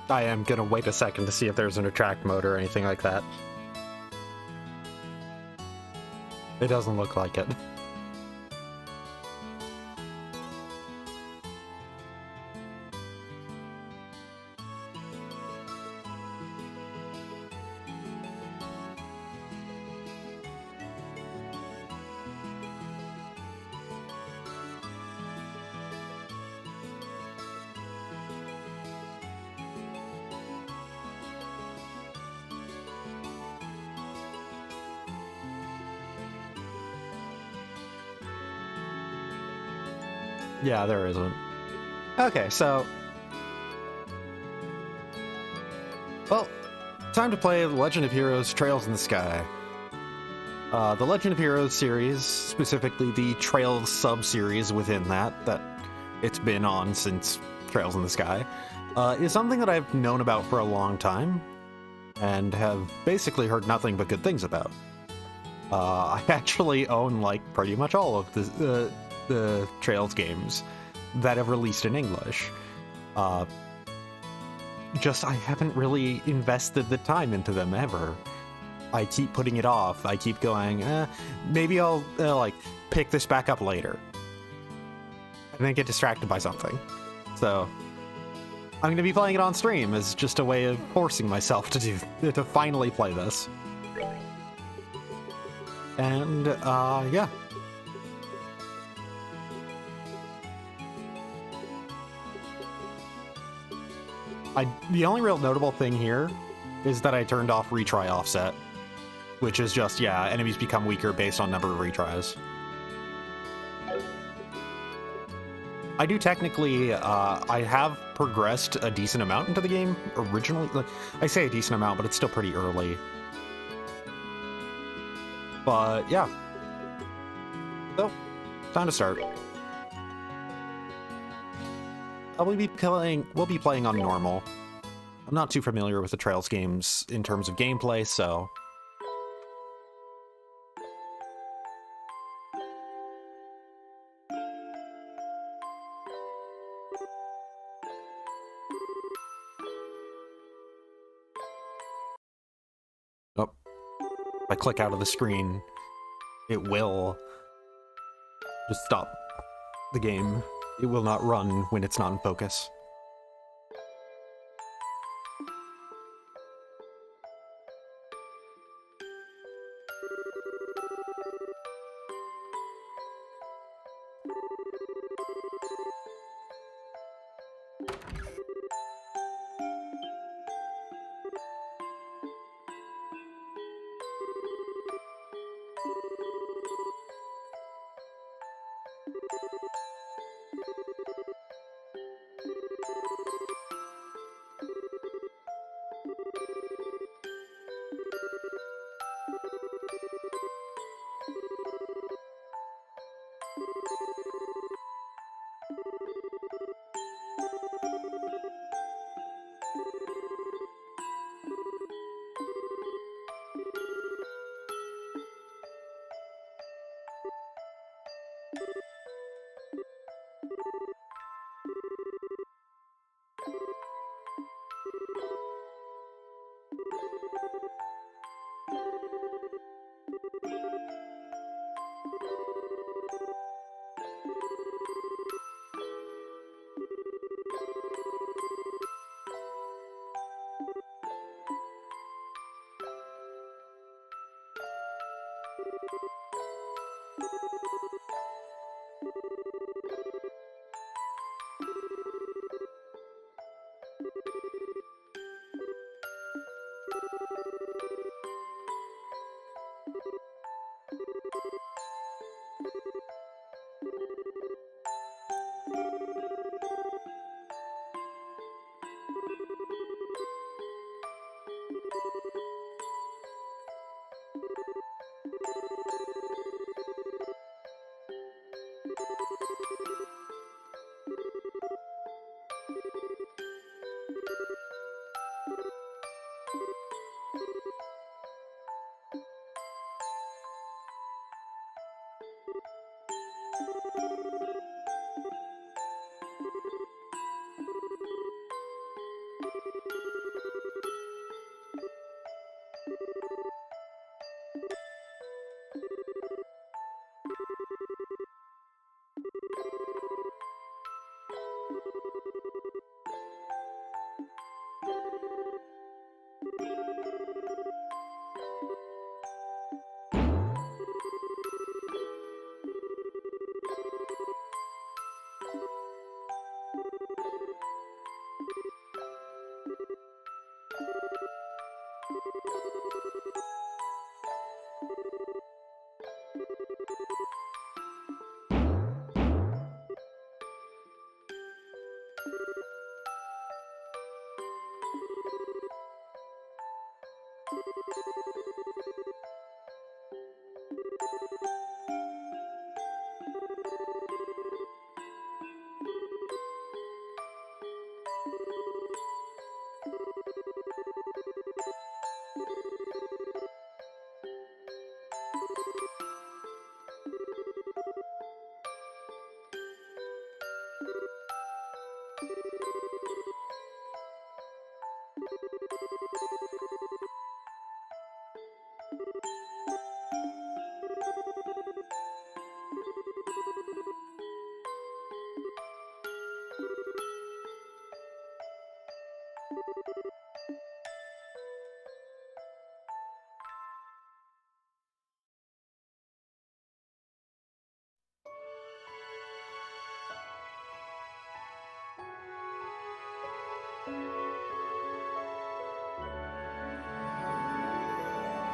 I am gonna wait a second to see if there's an attract mode or anything like that. It doesn't look like it. Yeah, there isn't. Okay, so... well, time to play Legend of Heroes Trails in the Sky. The Legend of Heroes series, specifically the Trails sub-series within that it's been on since Trails in the Sky, is something that I've known about for a long time, and have basically heard nothing but good things about. I actually own, like, pretty much all of the Trails games that have released in English. Just I haven't really invested the time into them ever. I keep putting it off. I keep going, maybe I'll, like, pick this back up later. And then get distracted by something. So, I'm gonna be playing it on stream as just a way of forcing myself to finally play this. And, yeah. The only real notable thing here is that I turned off retry offset, which is just, yeah, enemies become weaker based on number of retries. I do technically, I have progressed a decent amount into the game originally. Like, I say a decent amount, but it's still pretty early. But, yeah. So, time to start. We'll be playing on normal. I'm not too familiar with the Trails games in terms of gameplay, so... oh. If I click out of the screen, it will just stop the game. It will not run when it's not in focus.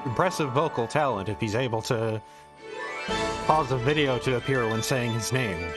Impressive vocal talent if he's able to cause a video to appear when saying his name.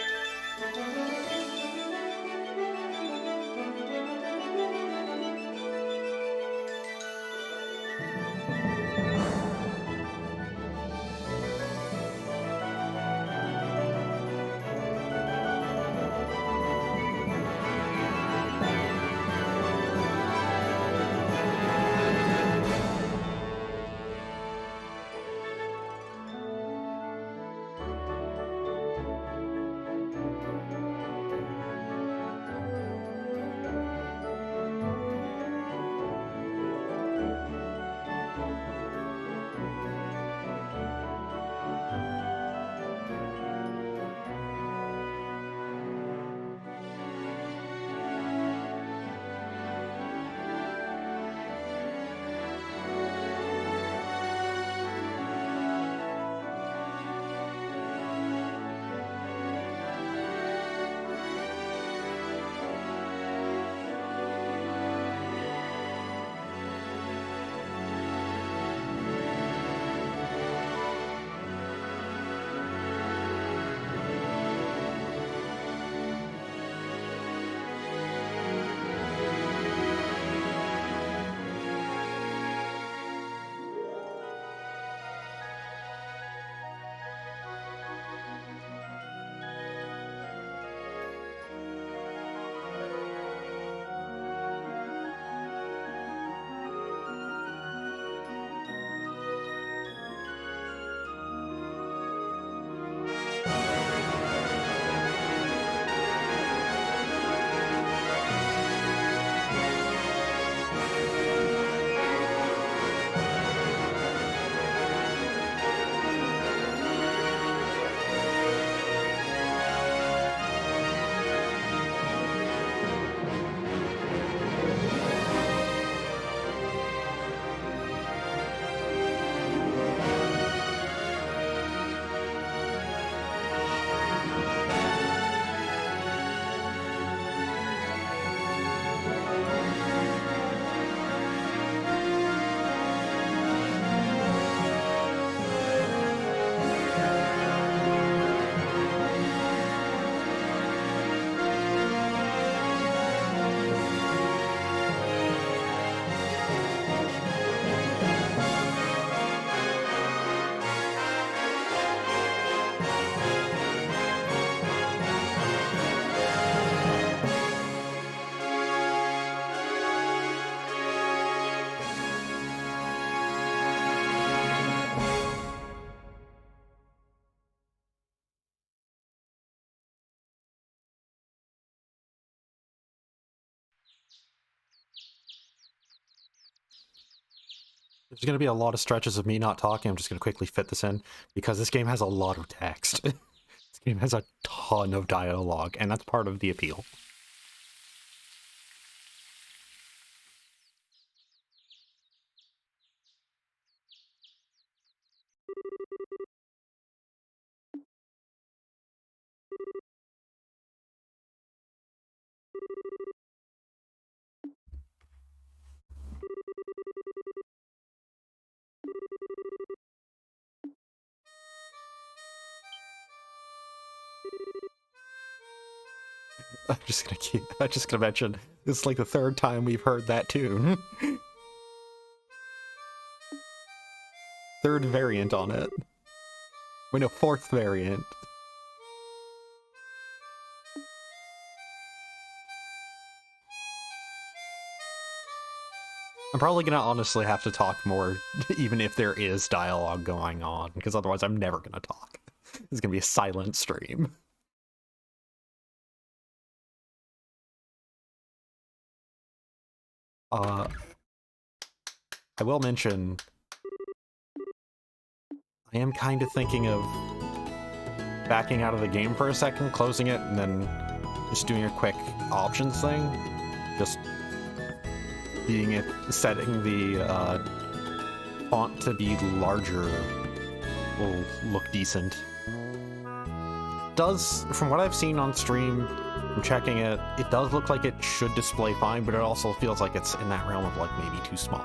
There's going to be a lot of stretches of me not talking. I'm just going to quickly fit this in, because this game has a lot of text. This game has a ton of dialogue, and that's part of the appeal. I'm just gonna mention, this is like the third time we've heard that tune. Third variant on it. Wait, no, fourth variant. I'm probably gonna honestly have to talk more, even if there is dialogue going on, because otherwise I'm never gonna talk. This is gonna be a silent stream. I will mention, I am kind of thinking of backing out of the game for a second, closing it, and then just doing a quick options thing. Just setting the font to be larger will look decent. Does, from what I've seen on stream, from checking it, it does look like it should display fine, but it also feels like it's in that realm of like maybe too small.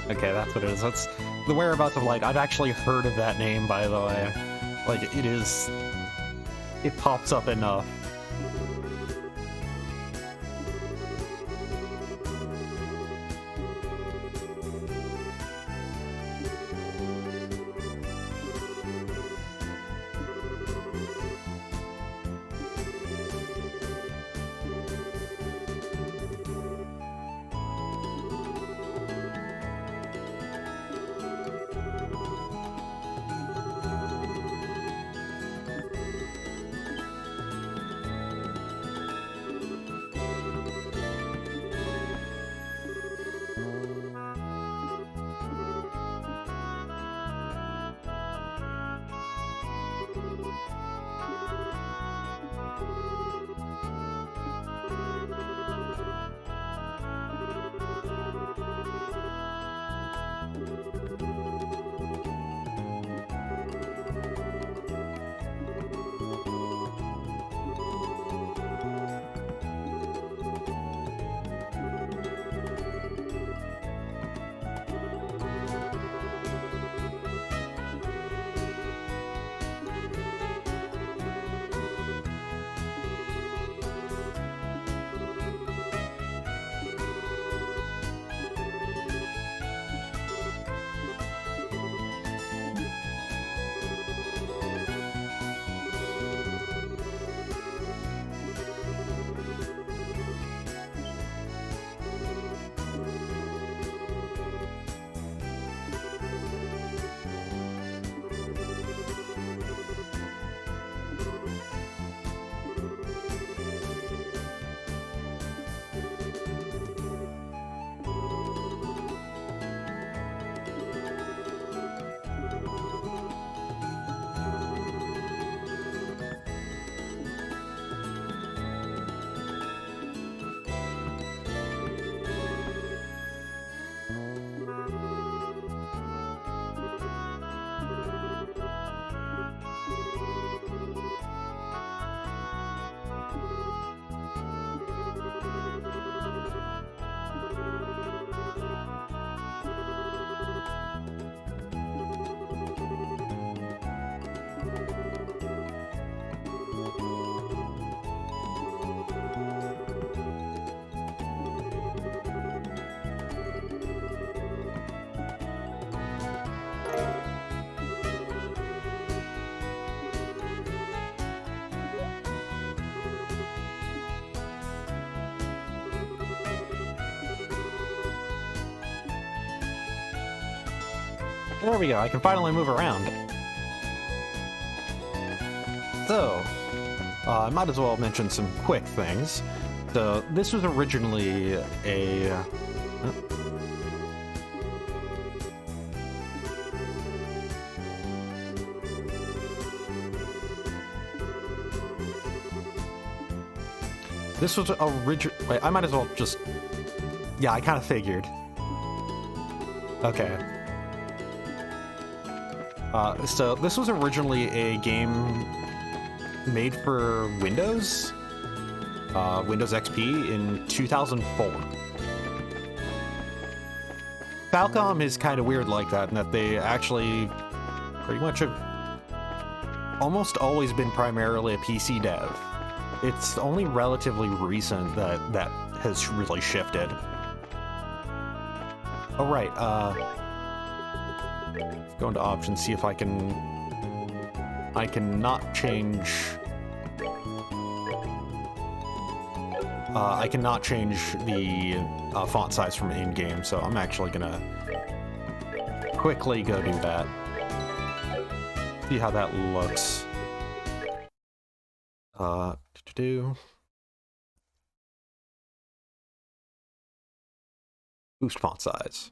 Okay, that's what it is. That's the whereabouts of, like, I've actually heard of that name, by the way. Like, it pops up enough. There we go, I can finally move around. So, I might as well mention some quick things. So, this was originally a... This was Wait, I might as well just... Yeah, I kind of figured. Okay. So this was originally a game made for Windows, Windows XP in 2004. Falcom is kind of weird like that, in that they actually pretty much have almost always been primarily a PC dev. It's only relatively recent that has really shifted. Oh, right, go into options, see if I can not change... I cannot change the font size from in-game, so I'm actually gonna quickly go do that. See how that looks. Boost font size.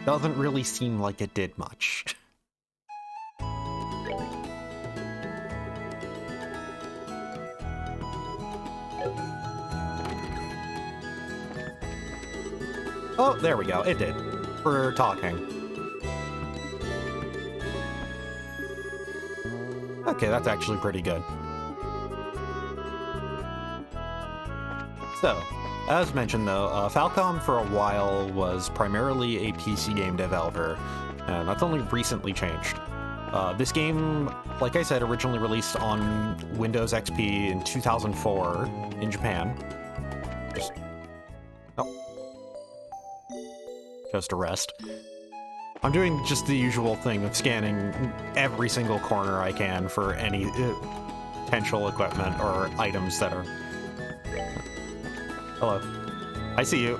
Doesn't really seem like it did much. Oh, there we go. It did. For talking. Okay, that's actually pretty good. So, as mentioned though, Falcom for a while was primarily a PC game developer, and that's only recently changed. This game, like I said, originally released on Windows XP in 2004 in Japan. Just a rest. I'm doing just the usual thing of scanning every single corner I can for any potential equipment or items that are... Hello. I see you.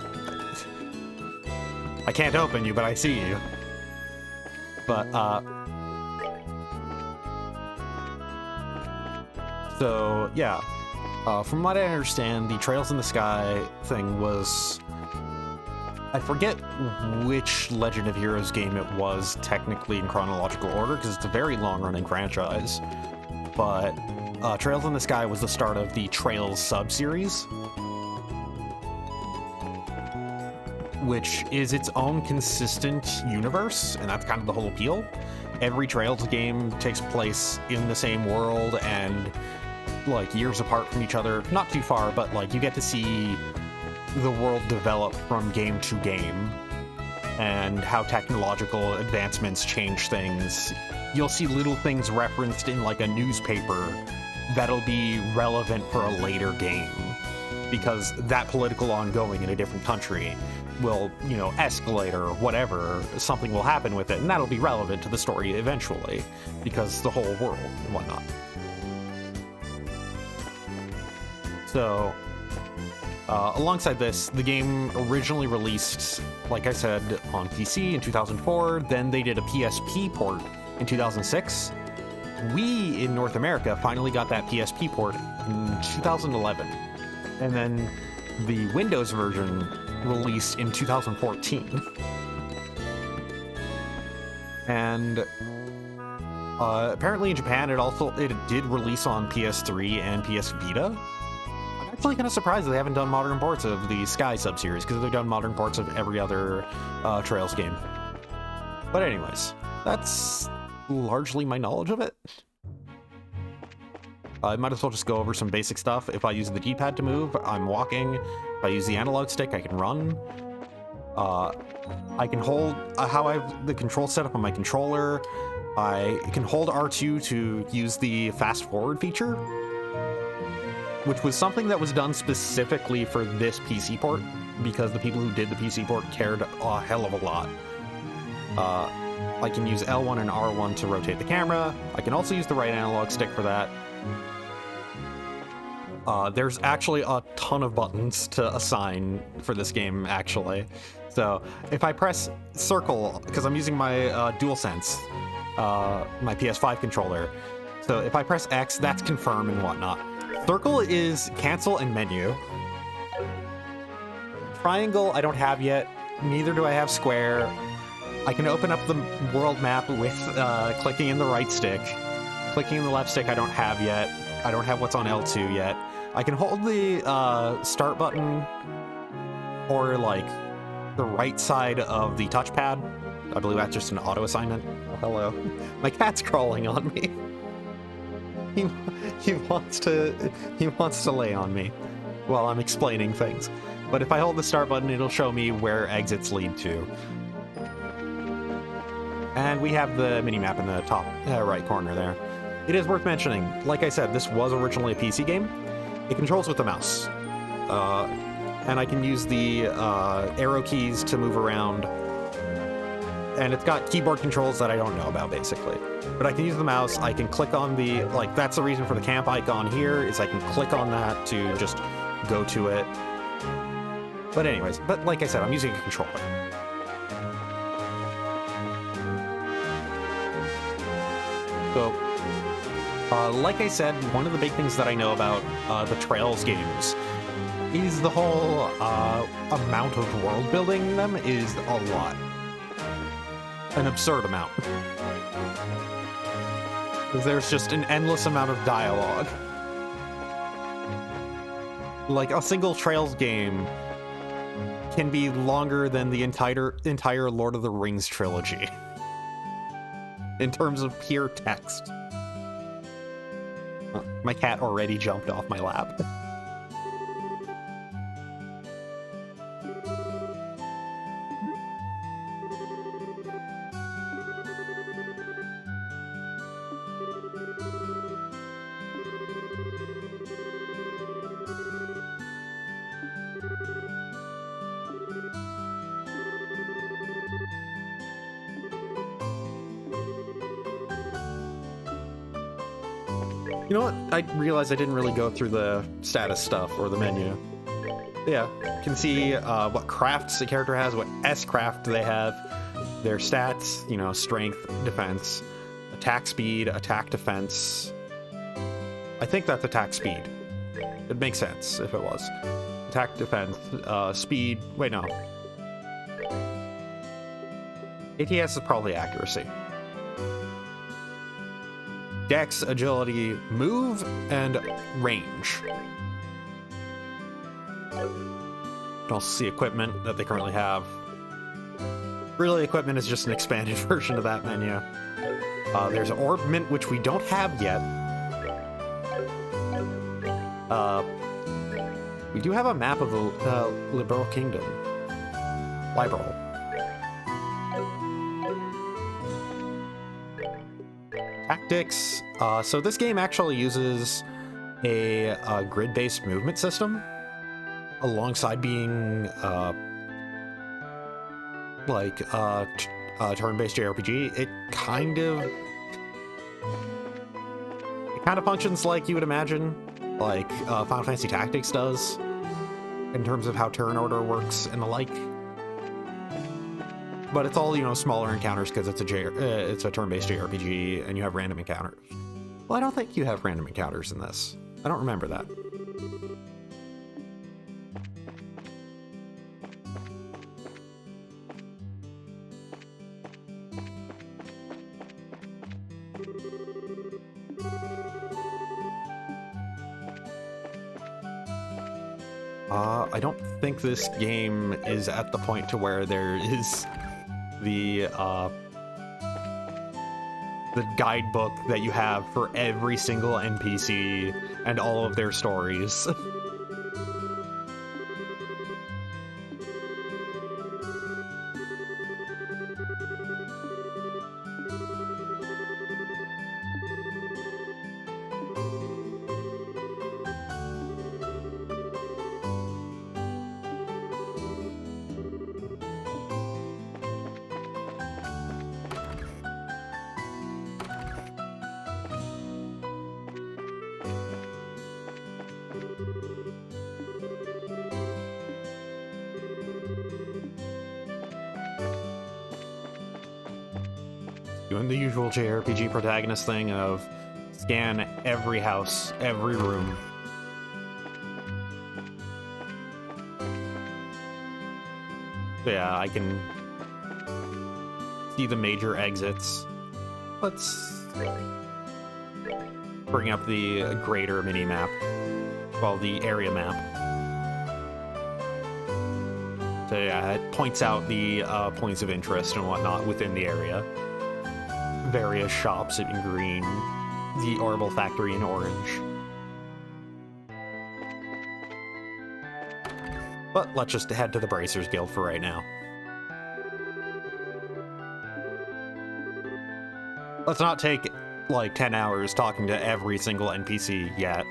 I can't open you, but I see you. But, so, yeah. From what I understand, the Trails in the Sky thing was... I forget which Legend of Heroes game it was technically in chronological order, because it's a very long-running franchise. But Trails in the Sky was the start of the Trails sub-series, which is its own consistent universe, and that's kind of the whole appeal. Every Trails game takes place in the same world and, like, years apart from each other. Not too far, but, like, you get to see the world develop from game to game, and how technological advancements change things. You'll see little things referenced in, like, a newspaper that'll be relevant for a later game, because that political ongoing in a different country will, you know, escalate or whatever, something will happen with it, and that'll be relevant to the story eventually, because the whole world and whatnot. So, alongside this, the game originally released, like I said, on PC in 2004, then they did a PSP port in 2006. We, in North America, finally got that PSP port in 2011. And then the Windows version released in 2014. And apparently in Japan, it did release on PS3 and PS Vita. I'm actually kind of surprised that they haven't done modern ports of the Sky sub-series, because they've done modern ports of every other Trails game. But anyways, that's largely my knowledge of it. I might as well just go over some basic stuff. If I use the D-pad to move, I'm walking. If I use the analog stick, I can run. I can hold how I have the control set up on my controller. I can hold R2 to use the fast forward feature, which was something that was done specifically for this PC port, because the people who did the PC port cared a hell of a lot. I can use L1 and R1 to rotate the camera. I can also use the right analog stick for that. There's actually a ton of buttons to assign for this game, actually. So if I press circle, because I'm using my DualSense, my PS5 controller, so if I press X, that's confirm and whatnot. Circle is cancel and menu. Triangle I don't have yet, neither do I have square. I can open up the world map with clicking in the right stick. Clicking in the left stick I don't have yet. I don't have what's on L2 yet. I can hold the start button or like the right side of the touchpad. I believe that's just an auto assignment. Oh, hello. My cat's crawling on me. He wants to lay on me while I'm explaining things. But if I hold the start button, it'll show me where exits lead to. And we have the minimap in the top right corner there. It is worth mentioning, like I said, this was originally a PC game. It controls with the mouse. And I can use the arrow keys to move around. And it's got keyboard controls that I don't know about, basically. But I can use the mouse, I can click on the, like, that's the reason for the camp icon here, is I can click on that to just go to it. But anyways, but like I said, I'm using a controller. So, like I said, one of the big things that I know about the Trails games is the whole amount of world building in them is a lot. An absurd amount. There's just an endless amount of dialogue. Like, a single Trails game can be longer than the entire Lord of the Rings trilogy. In terms of pure text. My cat already jumped off my lap. You know what? I realized I didn't really go through the status stuff or the menu. Yeah, you can see what crafts the character has, what S craft they have, their stats, you know, strength, defense, attack speed, attack defense. I think that's attack speed. It makes sense if it was. Attack defense, speed, wait, no. ATS is probably accuracy. Dex, agility, move, and range. You can also see equipment that they currently have. Really, equipment is just an expanded version of that menu. There's Orbment, which we don't have yet. We do have a map of the Liberal Kingdom. Liberal. Tactics. So this game actually uses a grid-based movement system alongside being turn-based JRPG. It kind of functions like you would imagine, like Final Fantasy Tactics does, in terms of how turn order works and the like. But it's all, you know, smaller encounters because it's a turn-based JRPG and you have random encounters. Well, I don't think you have random encounters in this. I don't remember that. I don't think this game is at the point to where there is the guidebook that you have for every single NPC and all of their stories. doing the usual JRPG protagonist thing of scan every house, every room. So yeah, I can see the major exits. Let's bring up the greater mini-map, well, the area map. So yeah, it points out the points of interest and whatnot within the area. Various shops in green, the Orbital Factory in orange. But let's just head to the Bracers Guild for right now. Let's not take, like, 10 hours talking to every single NPC yet.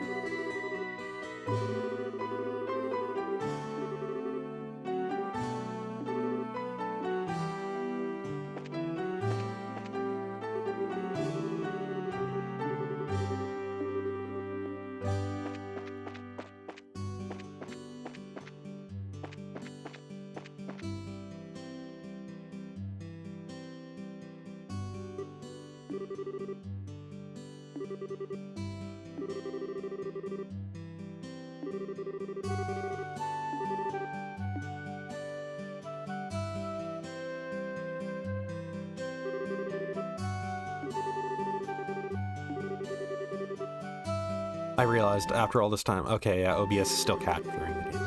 I realized after all this time, okay, yeah, OBS is still capturing the game.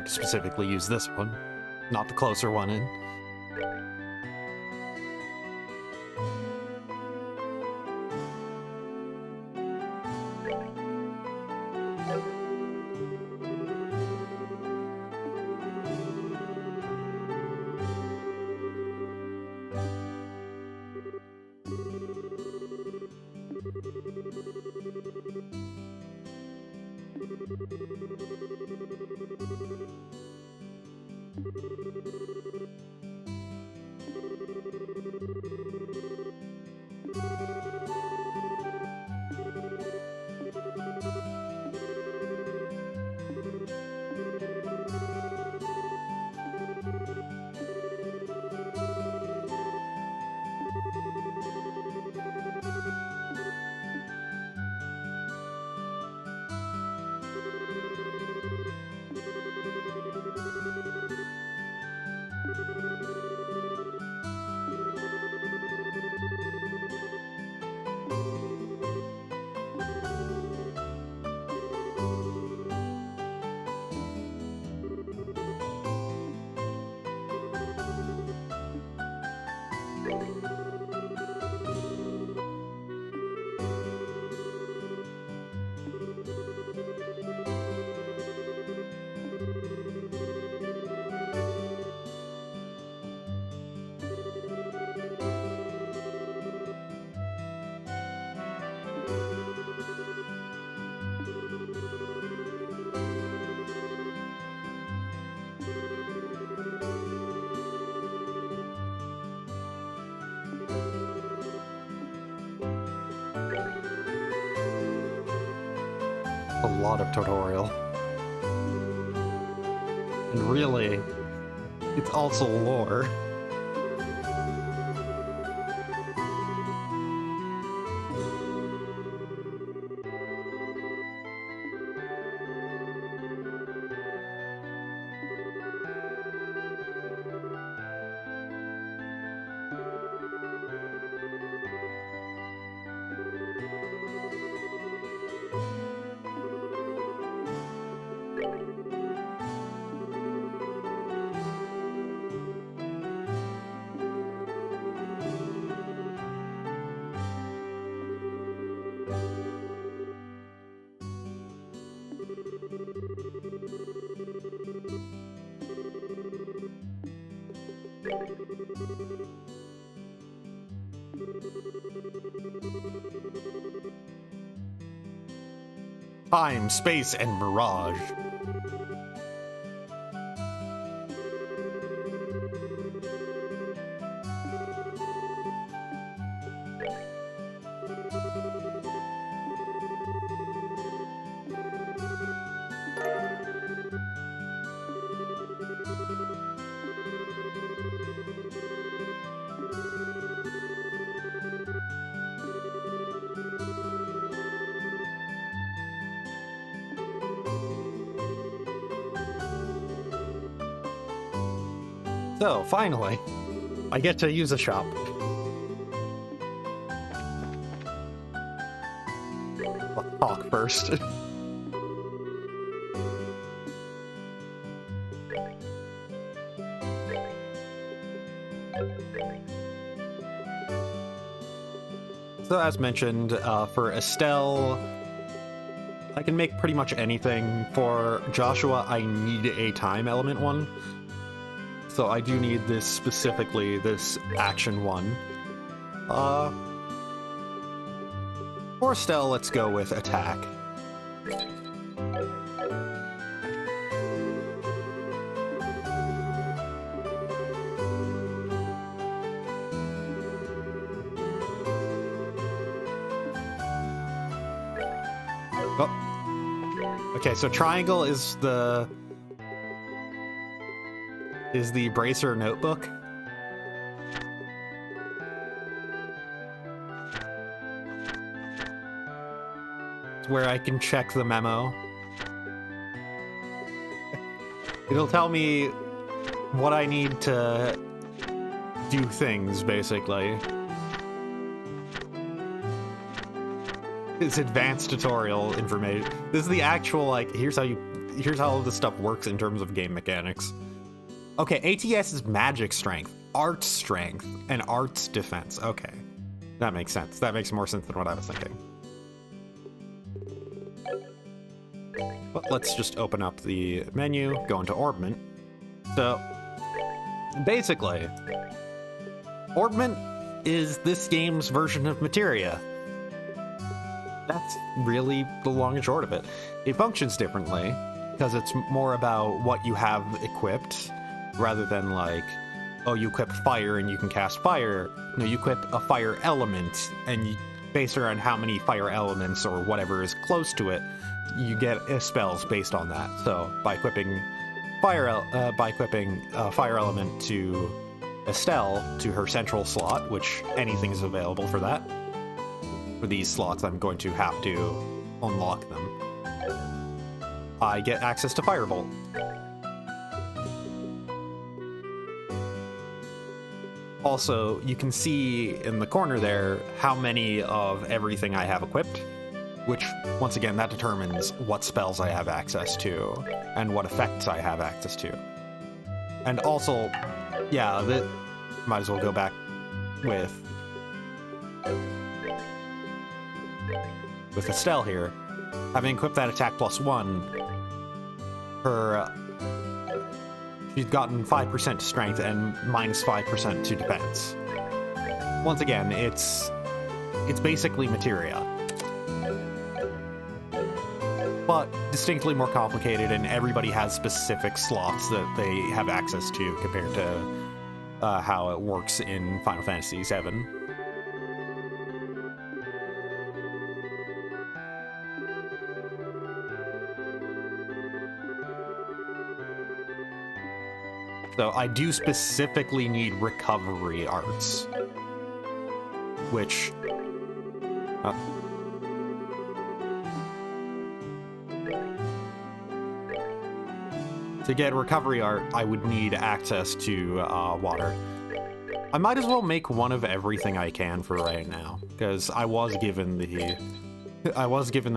have to specifically use this one, not the closer one in. A lot of tutorial. And really, it's also lore. Time, space, and mirage. So, finally, I get to use a shop. Let's talk first. So, as mentioned, for Estelle, I can make pretty much anything. For Joshua, I need a time element one. So I do need this specifically, this action one. For Estelle, let's go with attack. Oh. Okay, so triangle is the bracer notebook. It's where I can check the memo. It'll tell me what I need to do things, basically. It's advanced tutorial information. This is the actual, like, here's how you here's how this stuff works in terms of game mechanics. Okay, ATS is magic strength, arts strength, and arts defense. Okay, that makes sense. That makes more sense than what I was thinking. But let's just open up the menu, go into Orbment. So, basically, Orbment is this game's version of Materia. That's really the long and short of it. It functions differently, because it's more about what you have equipped, rather than like, oh, you equip fire and you can cast fire. No, you equip a fire element, and you, based around how many fire elements or whatever is close to it, you get spells based on that. So by equipping fire element to Estelle, to her central slot, which anything is available for that. For these slots, I'm going to have to unlock them. I get access to Firebolt. Also, you can see in the corner there how many of everything I have equipped, which, once again, that determines what spells I have access to and what effects I have access to. And also, yeah, might as well go back with Estelle here. Having equipped that attack +1, she's gotten 5% to strength and -5% to defense. Once again, it's basically Materia, but distinctly more complicated, and everybody has specific slots that they have access to compared to how it works in Final Fantasy VII. So I do specifically need recovery arts, which... to get recovery art, I would need access to water. I might as well make one of everything I can for right now, because I was given the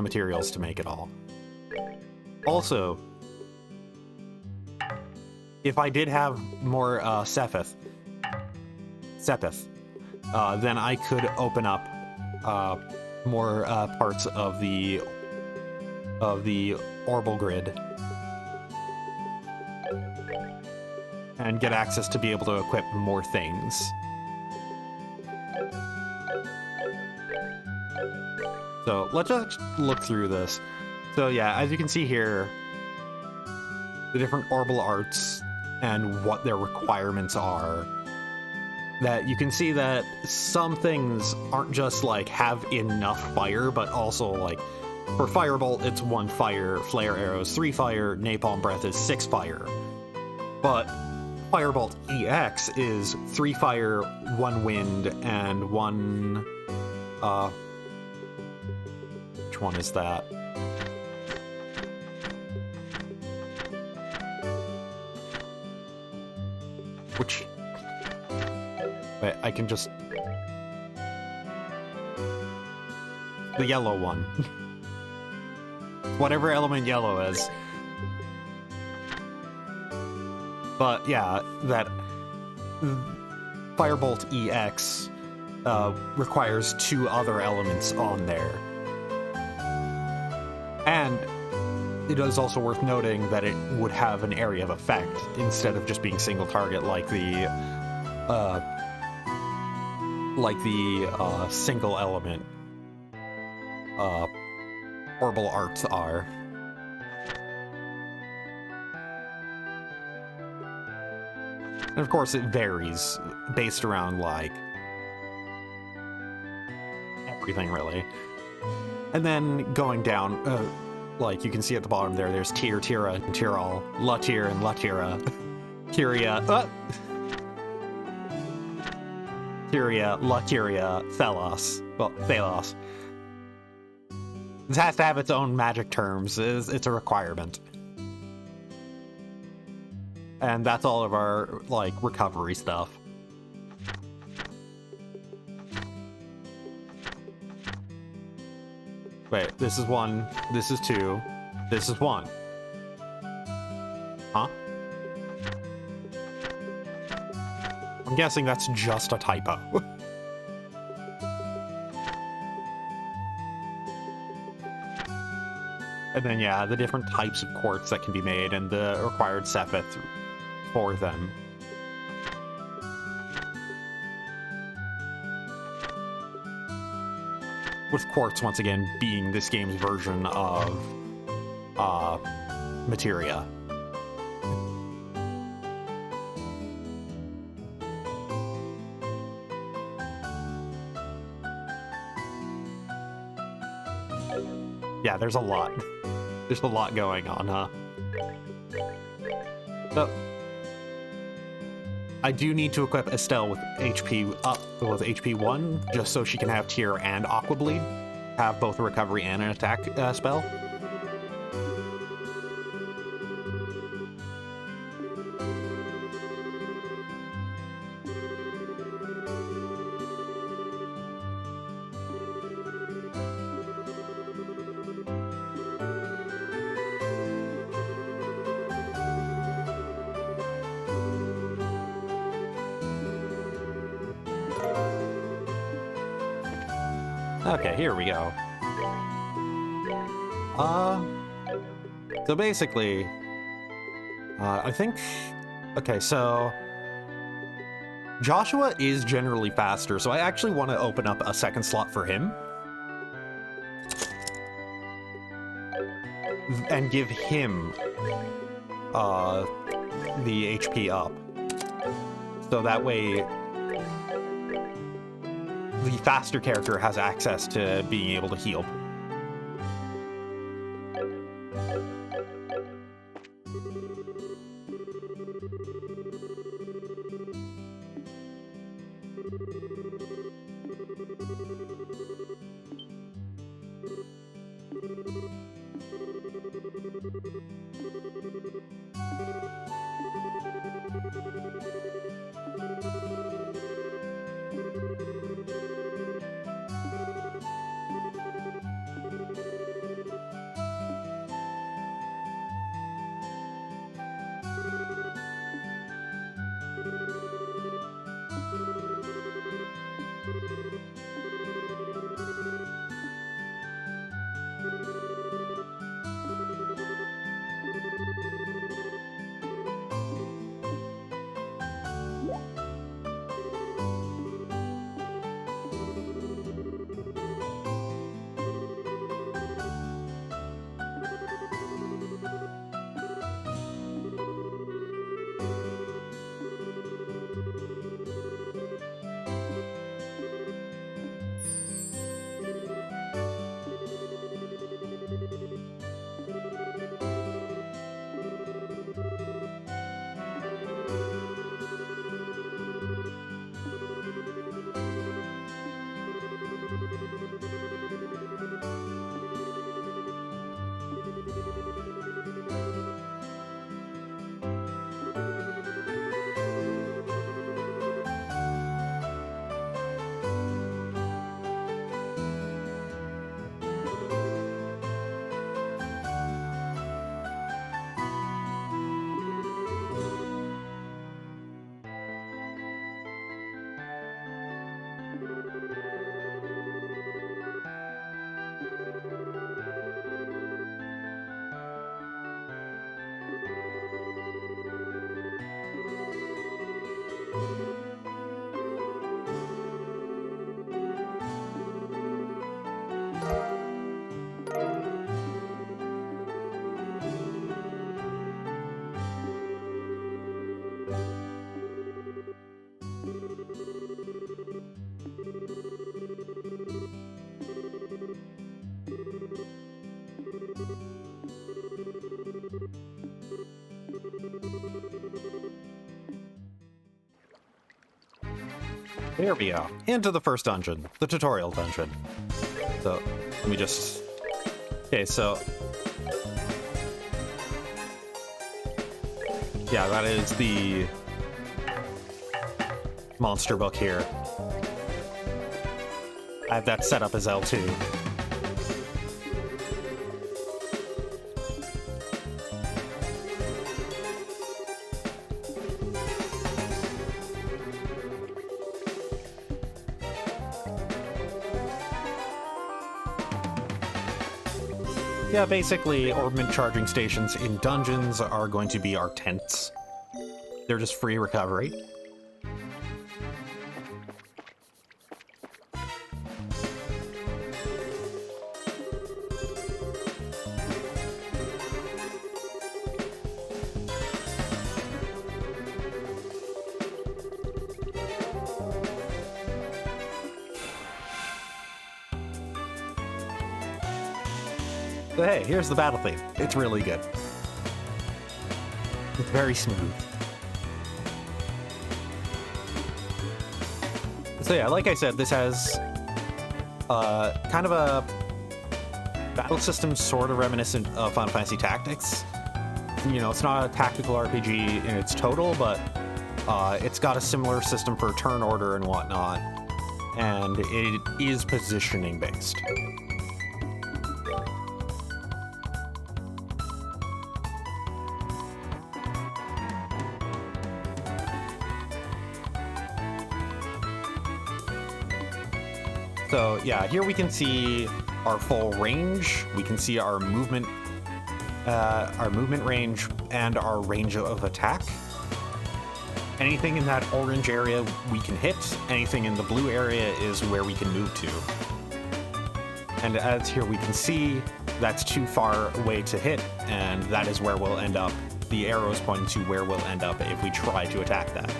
materials to make it all. Also, if I did have more Sepith, then I could open up more parts of the Orbal Grid and get access to be able to equip more things. So let's just look through this. So yeah, as you can see here, the different Orbal arts and what their requirements are, that you can see that some things aren't just like have enough fire, but also like for Firebolt it's 1 fire, Flare Arrows 3 fire, Napalm Breath is 6 fire. But Firebolt EX is 3 fire, 1 wind, and 1 which one is that? Which... wait, I can just... the yellow one. Whatever element yellow is. But yeah, that Firebolt EX requires 2 other elements on there. And it is also worth noting that it would have an area of effect instead of just being single target like the single element Orbal arts are. And of course it varies based around like everything really. And then going down, like you can see at the bottom there, there's Tyr, Tira, and Tyrol, Latyr, and Latira, Kyria, Kyria, Latyria, Thelos. Well, Thelos. This has to have its own magic terms. It's a requirement. And that's all of our, like, recovery stuff. Wait, this is 1, this is 2, this is 1. Huh? I'm guessing that's just a typo. And then, yeah, the different types of quartz that can be made and the required Sepheth for them. With quartz, once again, being this game's version of materia. Yeah, there's a lot. There's a lot going on, huh? So, I do need to equip Estelle with HP up with HP 1, just so she can have Tear and Aqua Bleed, have both a recovery and an attack spell. Okay, here we go. So basically, I think, okay, so Joshua is generally faster, so I actually want to open up a second slot for him and give him the HP up. So that way the faster character has access to being able to heal. There we go. Into the first dungeon, the tutorial dungeon. So, let me just... Okay, so... Yeah, that is the monster book here. I have that set up as L2. Yeah, basically, orbment charging stations in dungeons are going to be our tents. They're just free recovery. So hey, here's the battle theme. It's really good. It's very smooth. So yeah, like I said, this has kind of a battle system sort of reminiscent of Final Fantasy Tactics. You know, it's not a tactical RPG in its total, but it's got a similar system for turn order and whatnot, and it is positioning based. So yeah, here we can see our full range. We can see our movement range and our range of attack. Anything in that orange area we can hit. Anything in the blue area is where we can move to. And as here we can see, that's too far away to hit, and that is where we'll end up. The arrow is pointing to where we'll end up if we try to attack that.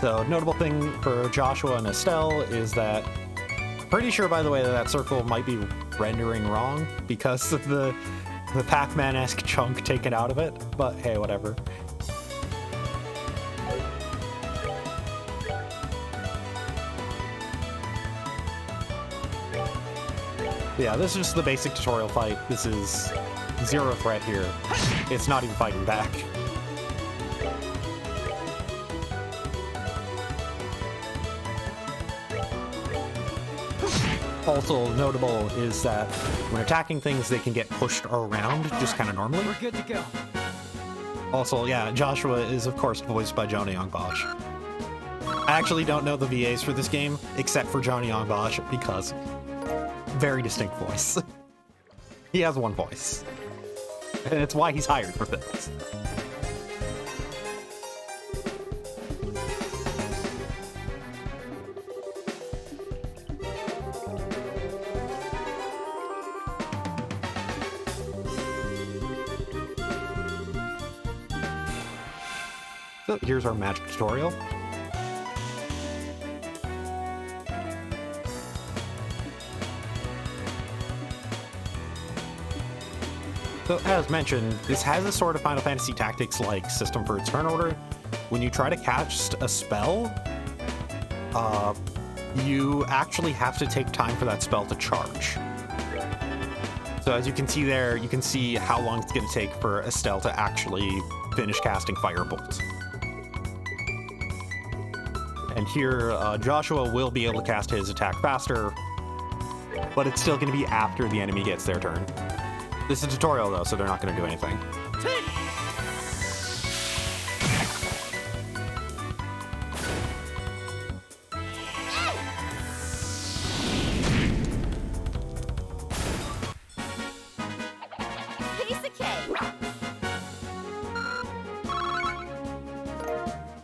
So, notable thing for Joshua and Estelle is that, pretty sure, by the way, that circle might be rendering wrong because of the Pac-Man-esque chunk taken out of it, but hey, whatever. Yeah, this is just the basic tutorial fight. This is zero threat here. It's not even fighting back. Also notable is that when attacking things, they can get pushed around just kind of normally. We're good to go. Also, yeah, Joshua is of course voiced by Johnny Young Bosch. I actually don't know the VAs for this game, except for Johnny Young Bosch, because very distinct voice. He has one voice. And it's why he's hired for this. So here's our magic tutorial. So as mentioned, this has a sort of Final Fantasy Tactics-like system for its turn order. When you try to cast a spell, you actually have to take time for that spell to charge. So as you can see there, you can see how long it's going to take for Estelle to actually finish casting Firebolt. And here, Joshua will be able to cast his attack faster, but it's still going to be after the enemy gets their turn. This is a tutorial, though, so they're not going to do anything.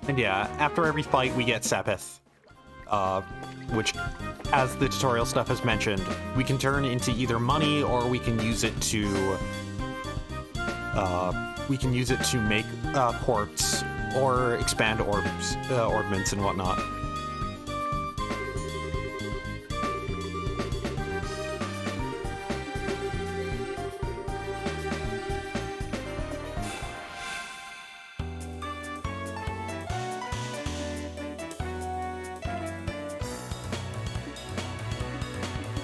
And yeah, after every fight, we get Sepith, which, as the tutorial stuff has mentioned, we can turn into either money, or we can use it to make quartz or expand orbs, orbments and whatnot.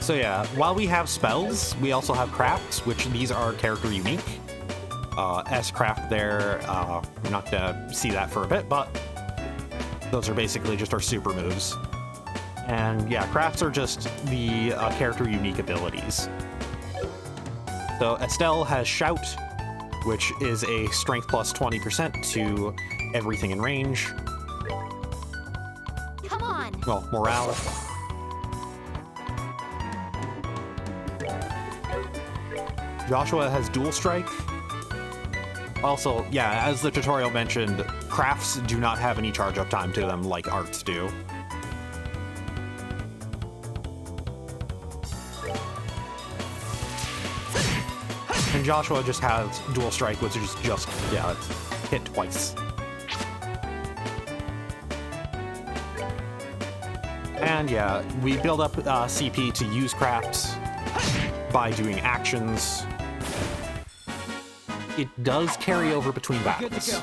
So yeah, while we have spells, we also have crafts, which these are character unique. S-craft there, we're not gonna see that for a bit, but those are basically just our super moves. And yeah, crafts are just the character unique abilities. So Estelle has Shout, which is a strength plus 20% to everything in range. Come on. Well, morale. Joshua has Dual Strike. Also, yeah, as the tutorial mentioned, crafts do not have any charge up time to them like arts do. And Joshua just has Dual Strike, which is just, yeah, it's hit twice. And yeah, we build up CP to use crafts by doing actions. It does carry over between battles.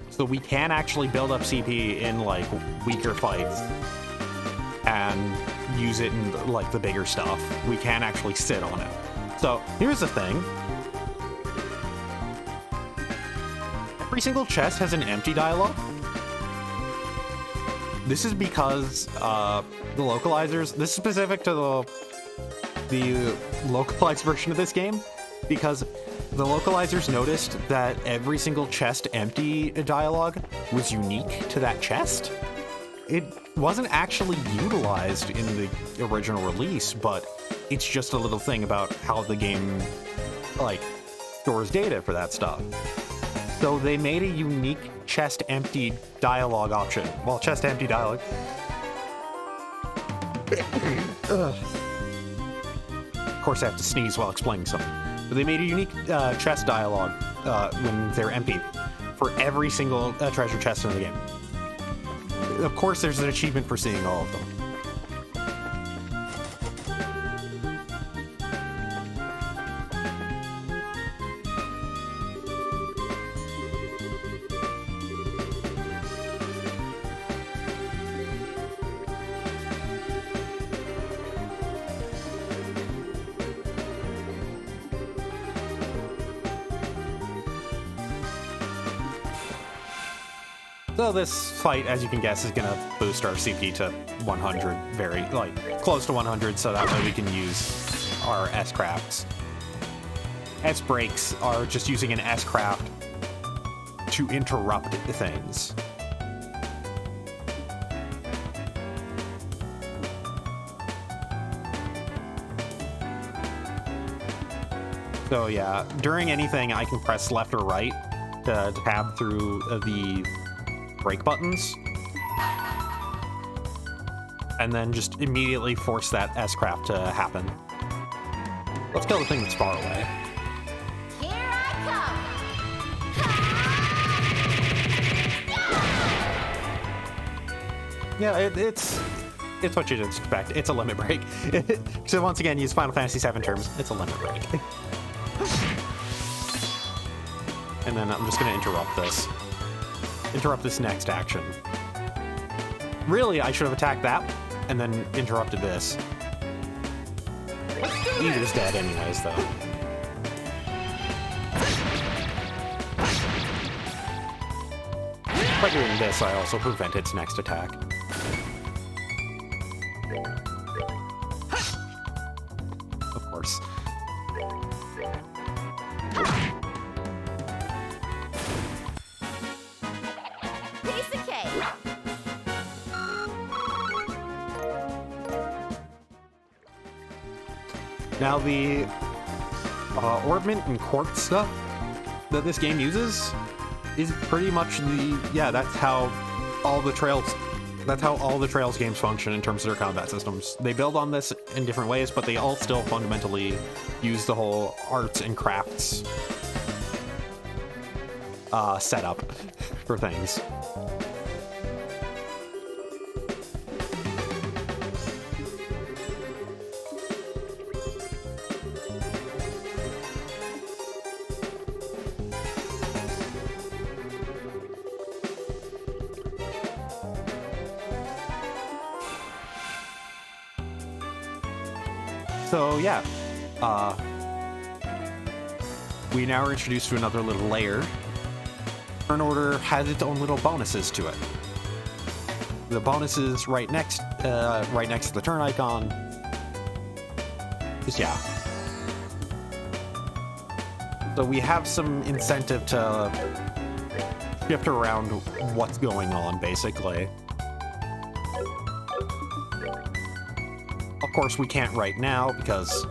So we can actually build up CP in like weaker fights and use it in like the bigger stuff. We can actually sit on it. So here's the thing. Every single chest has an empty dialogue. This is because the localizers, this is specific to the localized version of this game, because the localizers noticed that every single chest empty dialogue was unique to that chest. It wasn't actually utilized in the original release, but it's just a little thing about how the game like stores data for that stuff. So they made a unique chest empty dialogue option. Well, chest empty dialogue. Of course, I have to sneeze while explaining something. But they made a unique chest dialogue when they're empty for every single treasure chest in the game. Of course, there's an achievement for seeing all of them. So this fight, as you can guess, is going to boost our CP to 100, very, like, close to 100, so that way we can use our S-crafts. S-breaks are just using an S-craft to interrupt things. So yeah, during anything, I can press left or right to tab through the break buttons, and then just immediately force that S-craft to happen. Let's kill the thing that's far away. Here I come. Yeah, it's what you'd expect. It's a limit break. So once again, use Final Fantasy VII terms. It's a limit break. And then I'm just going to interrupt this. Interrupt this next action. Really, I should have attacked that and then interrupted this. Either's dead anyways, though. By doing this, I also prevent its next attack. Of course. Now the orbment and quartz stuff that this game uses is pretty much that's how all the Trails games function in terms of their combat systems. They build on this in different ways, but they all still fundamentally use the whole arts and crafts setup for things. So yeah, we now are introduced to another little layer turn order has its own little bonuses to it. The bonuses right next to the turn icon. Just yeah. So we have some incentive to shift around what's going on, basically. Of course, we can't right now because,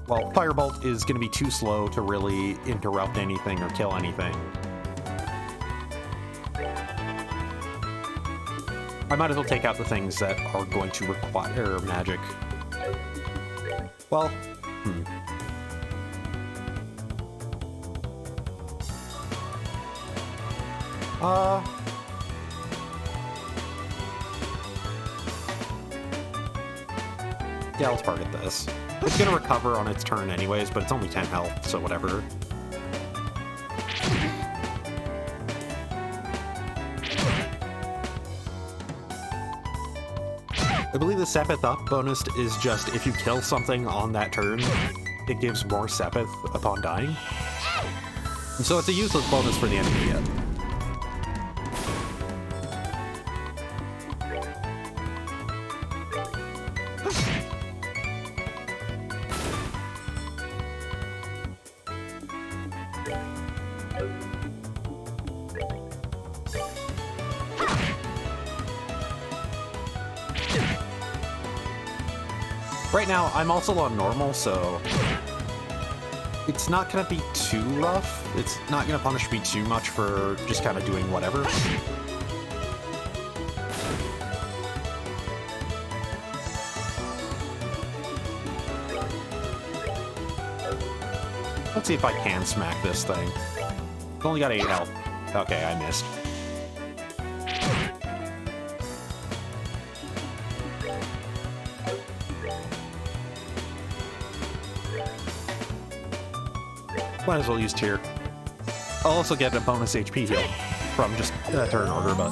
well, Firebolt is going to be too slow to really interrupt anything or kill anything. I might as well take out the things that are going to require magic. Well, yeah, let's target this. It's gonna recover on its turn anyways, but it's only 10 health, so whatever. I believe the Sepith up bonus is just if you kill something on that turn, it gives more Sepith upon dying. And so it's a useless bonus for the enemy yet. Right now, I'm also on normal, so it's not going to be too rough. It's not going to punish me too much for just kind of doing whatever. Let's see if I can smack this thing. It's only got 8 health. Okay, I missed. Might as well use Tear. I'll also get a bonus HP heal from just turn order, but...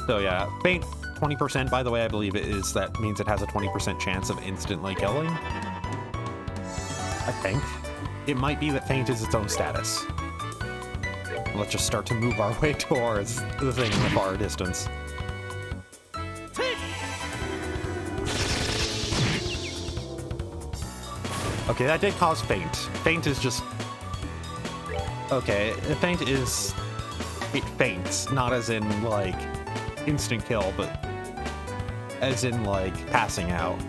So yeah, Faint 20%, by the way, I believe it is. That means it has a 20% chance of instantly killing. I think. It might be that Faint is its own status. Let's just start to move our way towards the thing in the far distance. Okay, that did cause Faint. Faint is just... Okay, Faint is... It faints, not as in, like, instant kill, but as in, like, passing out.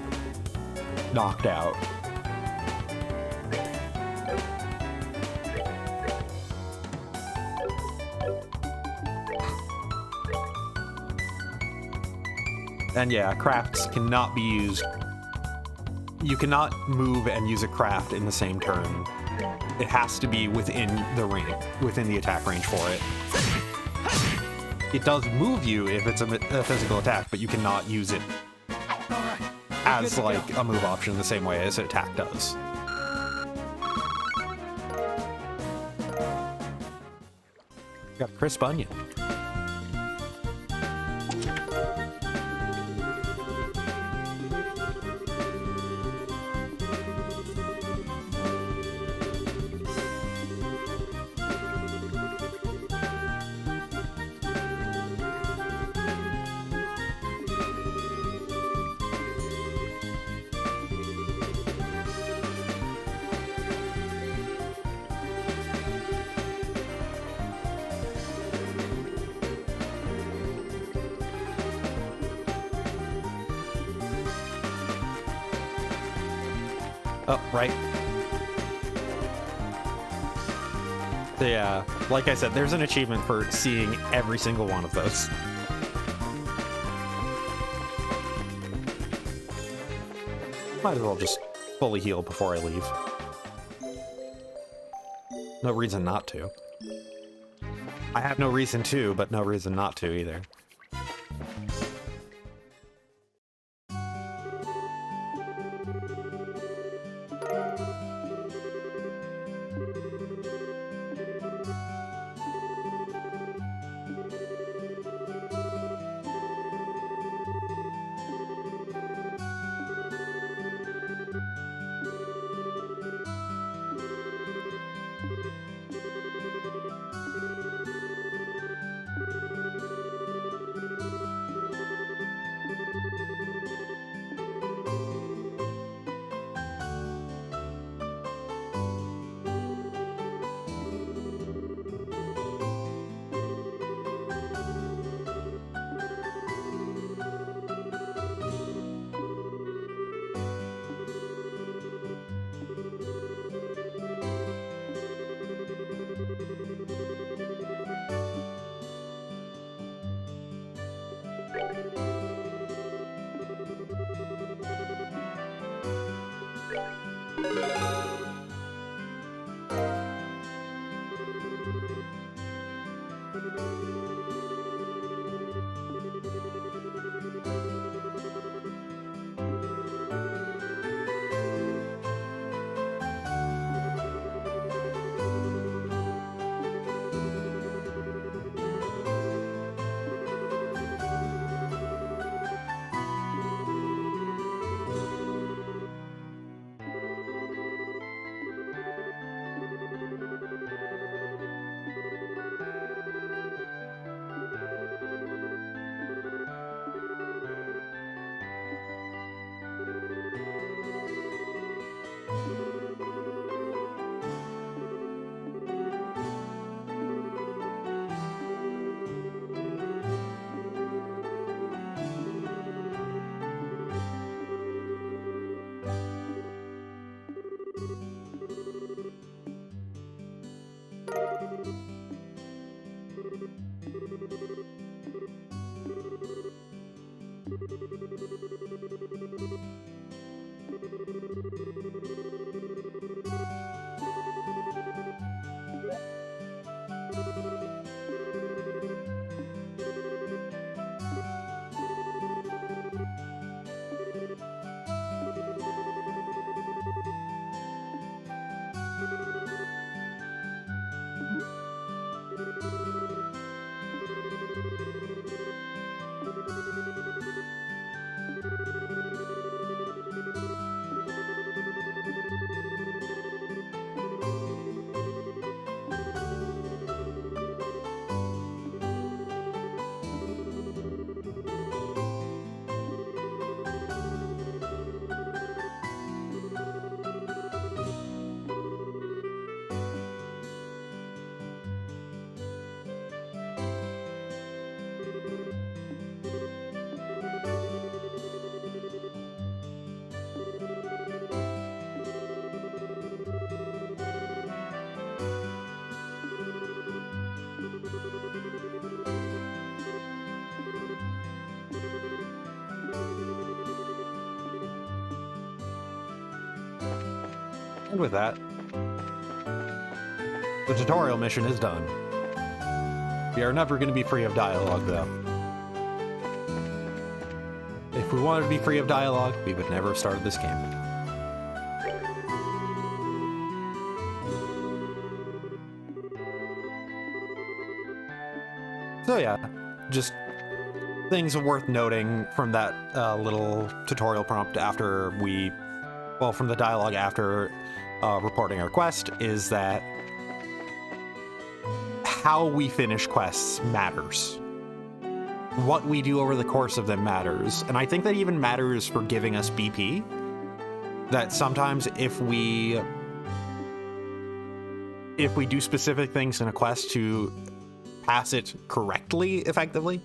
Knocked out. And yeah, crafts cannot be used. You cannot move and use a craft in the same turn. It has to be within the range, within the attack range for it. It does move you if it's a physical attack, but you cannot use it as like a move option the same way as an attack does. Got a crisp onion. Oh, right. Yeah, like I said, there's an achievement for seeing every single one of those. Might as well just fully heal before I leave. No reason not to. I have no reason to, but no reason not to either. And with that, the tutorial mission is done. We are never going to be free of dialogue, though. If we wanted to be free of dialogue, we would never have started this game. So yeah, just things worth noting from that little tutorial prompt after we, well, from the dialogue after reporting our quest, is that how we finish quests matters. What we do over the course of them matters. And I think that even matters for giving us BP. That sometimes if we do specific things in a quest to pass it correctly, effectively,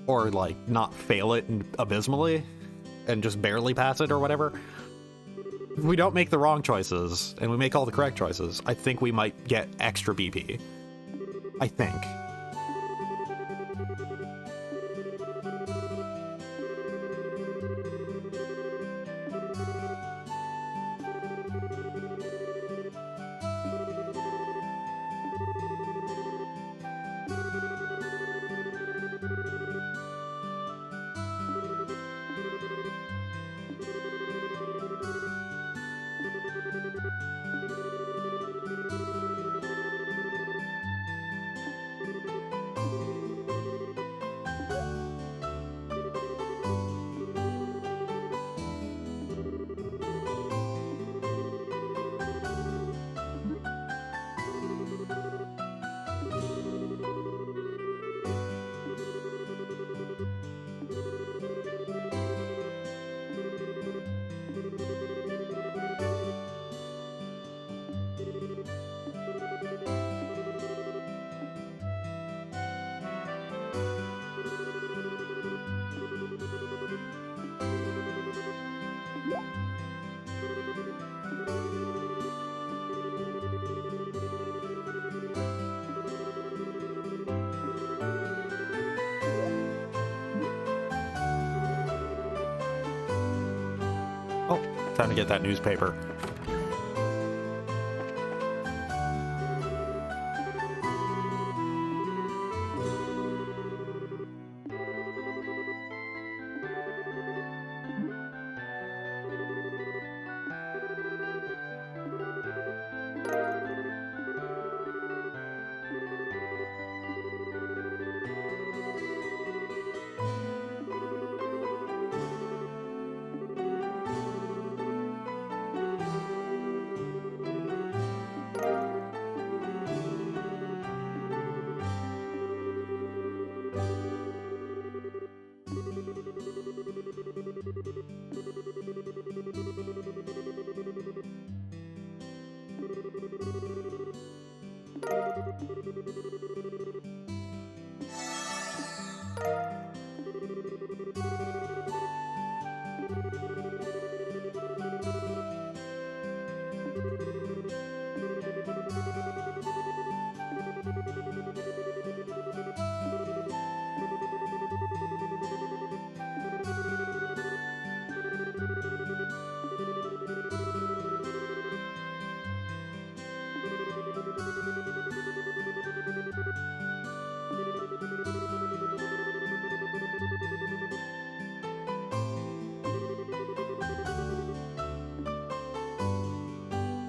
or like not fail it abysmally and just barely pass it or whatever, if we don't make the wrong choices and we make all the correct choices, I think we might get extra BP. I think. Oh, time to get that newspaper.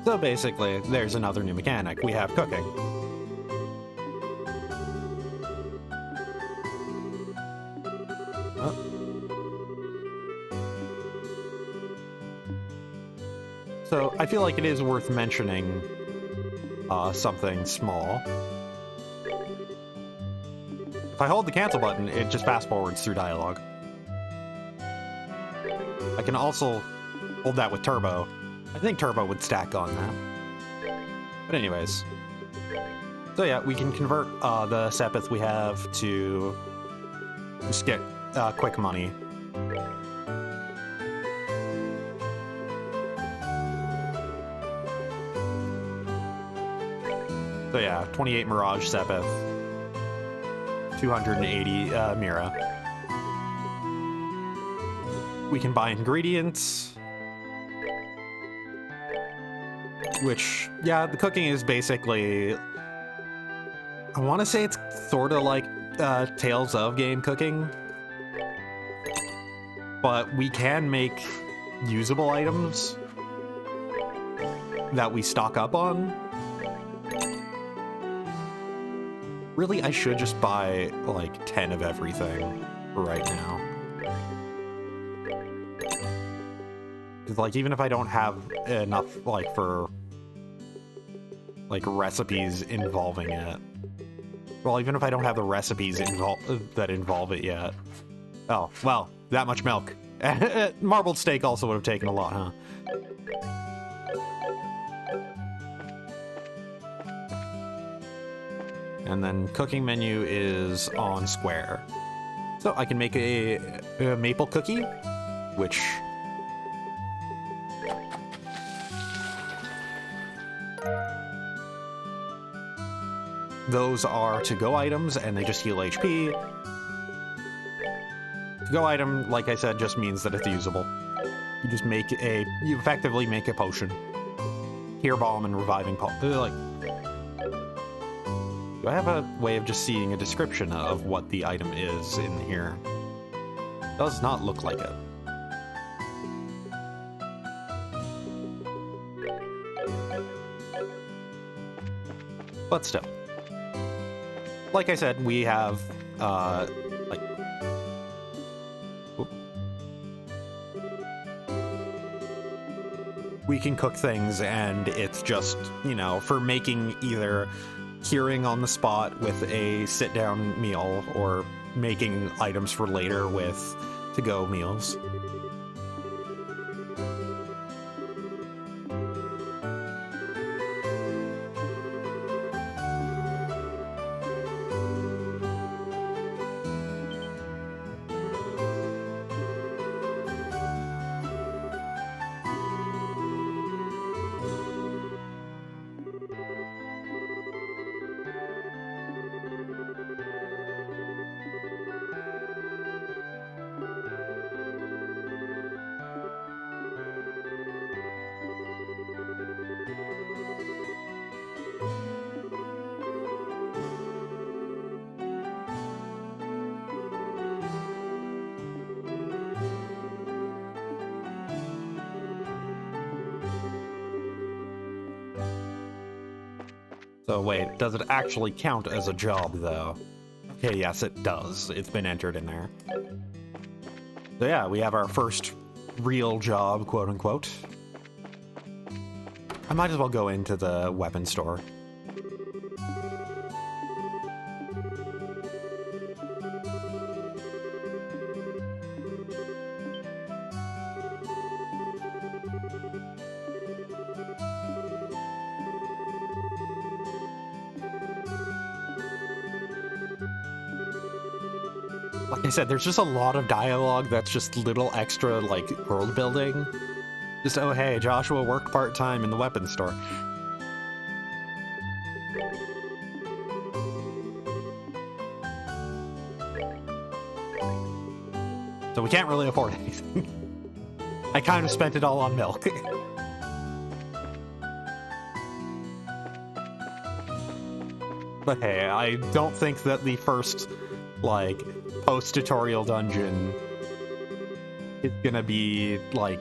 So basically, there's another new mechanic. We have cooking. Oh. So I feel like it is worth mentioning something small. If I hold the cancel button, it just fast forwards through dialogue. I can also hold that with turbo. I think turbo would stack on that. But anyways. So yeah, we can convert the Sepith we have to just get quick money. So yeah, 28 Mirage Sepith, 280 Mira. We can buy ingredients, which, yeah, the cooking is basically, I want to say it's sort of like Tales of game cooking, but we can make usable items that we stock up on. Really, I should just buy like 10 of everything right now. 'Cause, like, even if I don't have enough, like, for like recipes involving it. Well, even if I don't have the recipes that involve it yet. Oh, well, that much milk. Marbled steak also would have taken a lot, huh? And then cooking menu is on square. So I can make a maple cookie, which those are to-go items, and they just heal HP. To-go item, like I said, just means that it's usable. You effectively make a potion. Hear Balm and Reviving like. Do I have a way of just seeing a description of what the item is in here? Does not look like it. But still. Like I said, we have, like... Oop. We can cook things, and it's just, you know, for making either curing on the spot with a sit-down meal, or making items for later with to-go meals. So wait, does it actually count as a job, though? Okay, yes, it does. It's been entered in there. So yeah, we have our first real job, quote-unquote. I might as well go into the weapon store. Like I said, there's just a lot of dialogue that's just little extra, like, world building. Just, oh hey, Joshua worked part-time in the weapons store. So we can't really afford anything. I kind of spent it all on milk. But hey, I don't think that the first, like, post-tutorial dungeon is gonna be, like,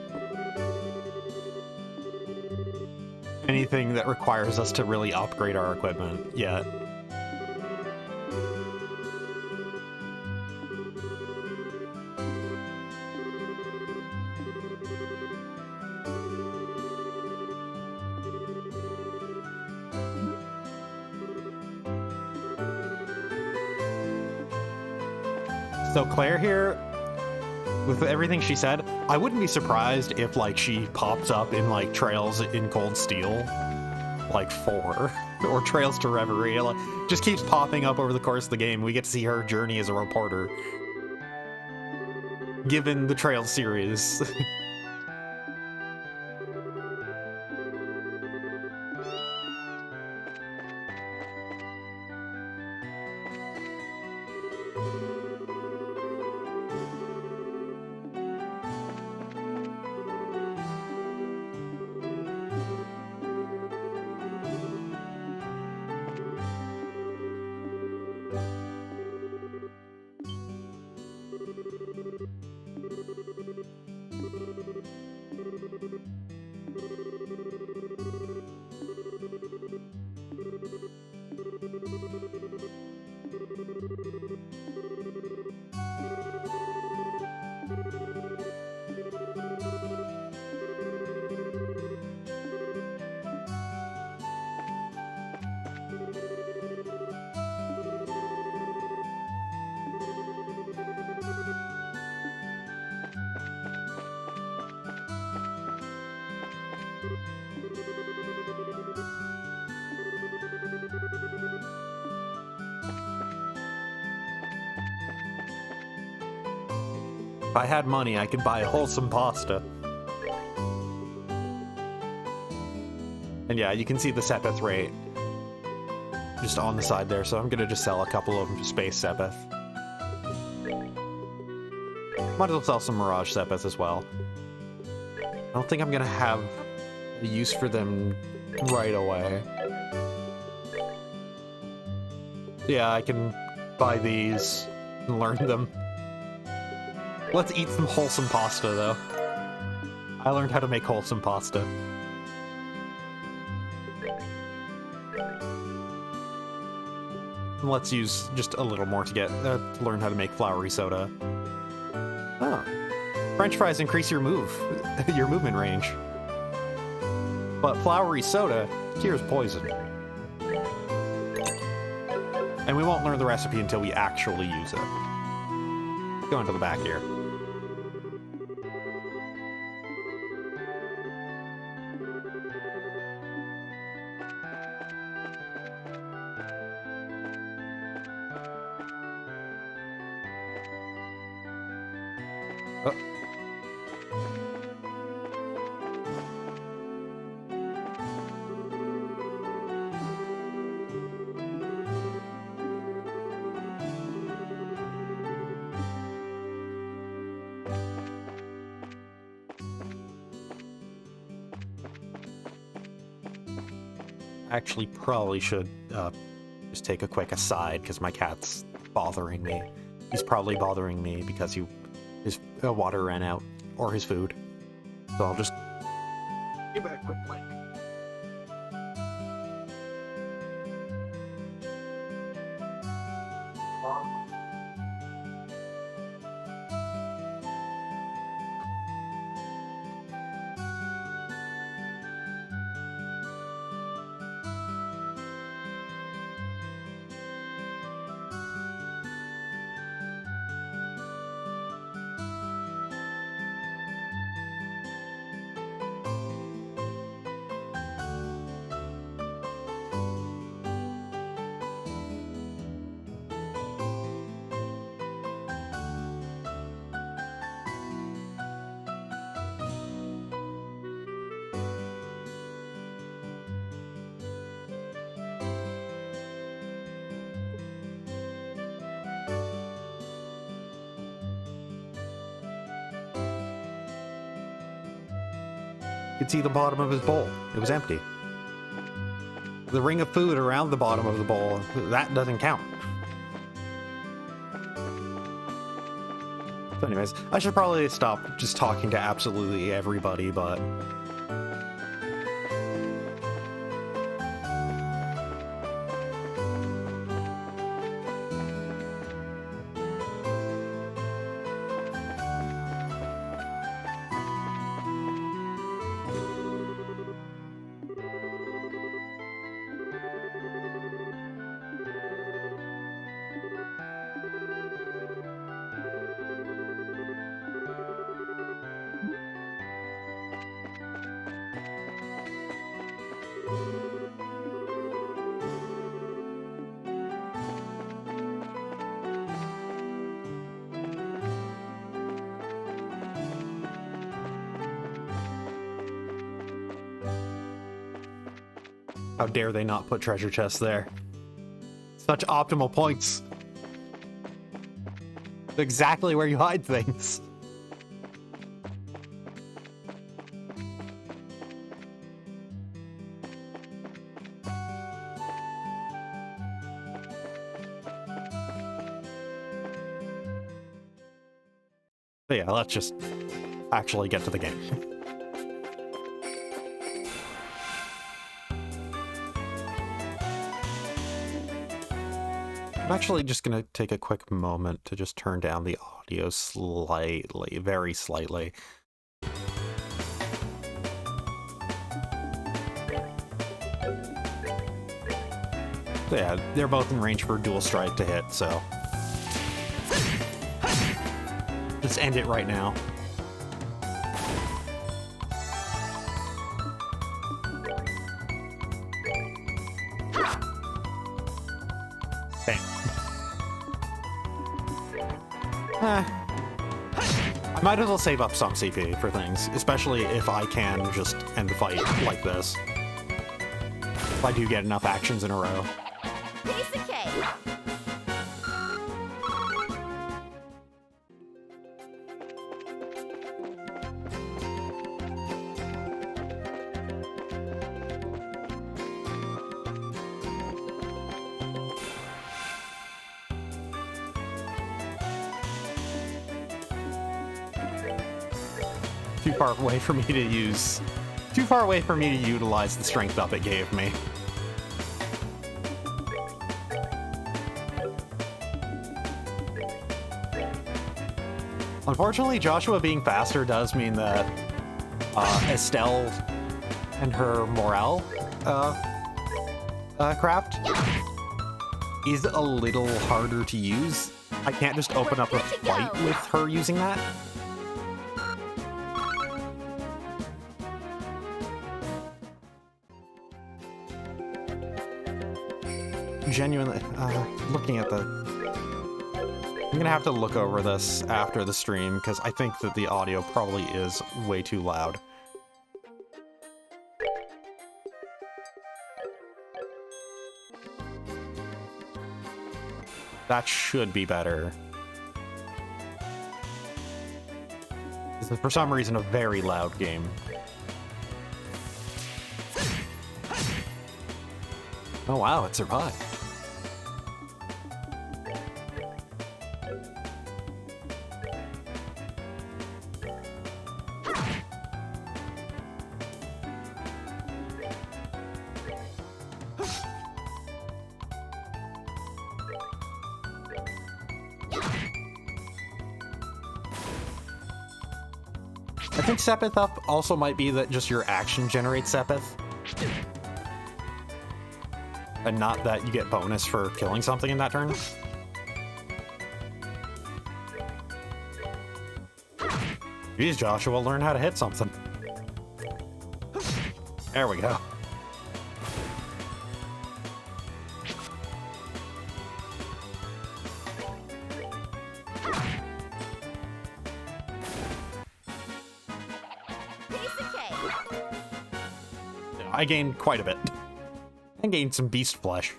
anything that requires us to really upgrade our equipment yet. So Claire here, with everything she said, I wouldn't be surprised if, like, she pops up in, like, Trails in Cold Steel, like, 4, or Trails to Reverie, like, just keeps popping up over the course of the game. We get to see her journey as a reporter, given the Trails series. If I had money, I could buy wholesome pasta. And yeah, you can see the Sepith rate just on the side there, so I'm gonna just sell a couple of Space Sepith. Might as well sell some Mirage Sepith as well. I don't think I'm gonna have a use for them right away. Yeah, I can buy these and learn them. Let's eat some wholesome pasta, though. I learned how to make wholesome pasta. And let's use just a little more to get to learn how to make floury soda. Oh, French fries increase your movement range. But floury soda cures poison. And we won't learn the recipe until we actually use it. Go into the back here. Oh. Actually, probably should just take a quick aside because my cat's bothering me. He's probably bothering me because his water ran out or his food. So I'll just give it a quick blink. You could see the bottom of his bowl. It was empty. The ring of food around the bottom of the bowl, that doesn't count. So anyways, I should probably stop just talking to absolutely everybody, but How dare they not put treasure chests there? Such optimal points. Exactly where you hide things. But yeah, let's just actually get to the game. I'm actually just going to take a quick moment to just turn down the audio slightly, very slightly. So yeah, they're both in range for dual strike to hit, so just end it right now. Bang. I might as well save up some CP for things, especially if I can just end the fight like this. If I do get enough actions in a row. Piece of cake. Too far away for me to use. Too far away for me to utilize the strength up it gave me. Unfortunately, Joshua being faster does mean that Estelle and her morale craft is a little harder to use. I can't just open up a fight with her using that. Genuinely, looking at the... I'm gonna have to look over this after the stream, because I think that the audio probably is way too loud. That should be better. This is for some reason a very loud game. Oh wow, it survived. I think Sepith up also might be that just your action generates Sepith. And not that you get bonus for killing something in that turn. Jeez, Joshua, learn how to hit something. There we go. I gained quite a bit. I gained some beast flesh.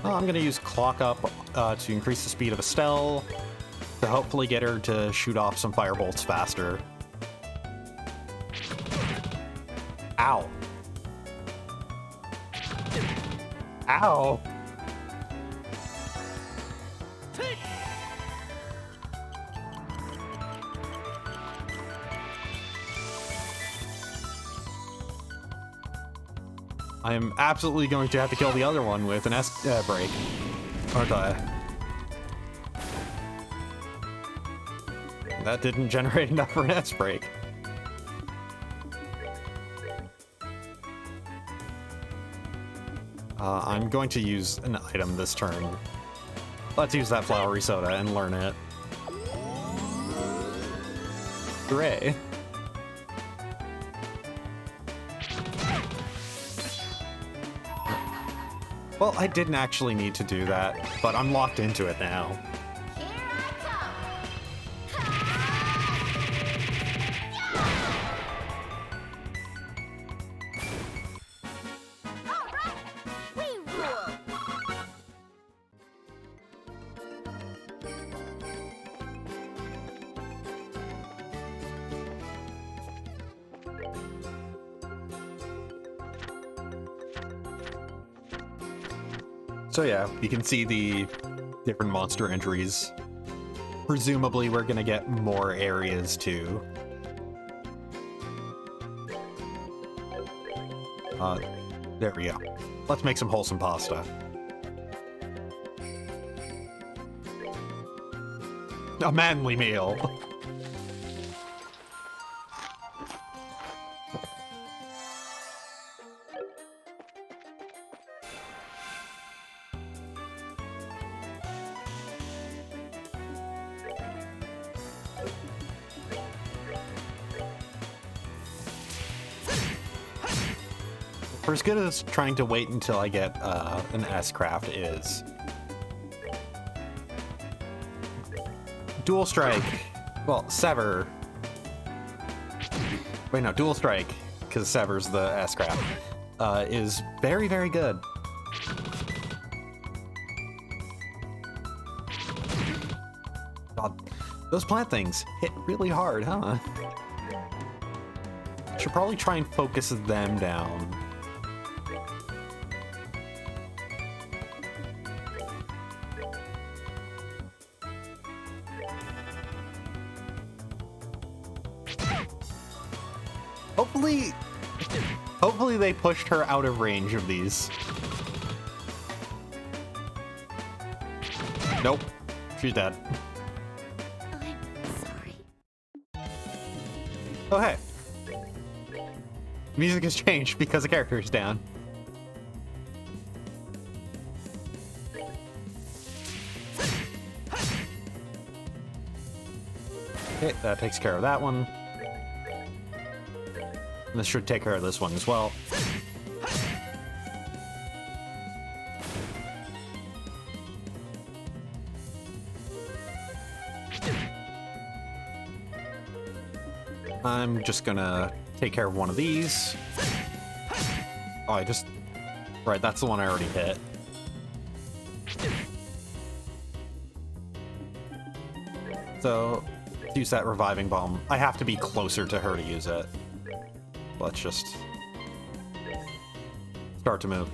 Well, I'm going to use Clock Up to increase the speed of Estelle, to hopefully get her to shoot off some firebolts faster. Ow. Ow. I am absolutely going to have to kill the other one with an S break, aren't I? That didn't generate enough for an S break. I'm going to use an item this turn. Let's use that flowery soda and learn it. Hooray. Well, I didn't actually need to do that, but I'm locked into it now. Here I come. All right, we rule. So yeah, you can see the different monster entries. Presumably we're gonna get more areas too. There we go. Let's make some wholesome pasta. A manly meal. For as good as trying to wait until I get an S-Craft is. Dual Strike. Well, Sever. Wait, no, Dual Strike, because Sever's the S-Craft, is very, very good. God, those plant things hit really hard, huh? Should probably try and focus them down. Hopefully they pushed her out of range of these. Nope. She's dead. I'm sorry. Oh, hey. Music has changed because the character is down. Okay, that takes care of that one. And this should take care of this one as well. I'm just gonna take care of one of these. Oh, I just... Right, that's the one I already hit. So, use that reviving bomb. I have to be closer to her to use it. Let's just start to move.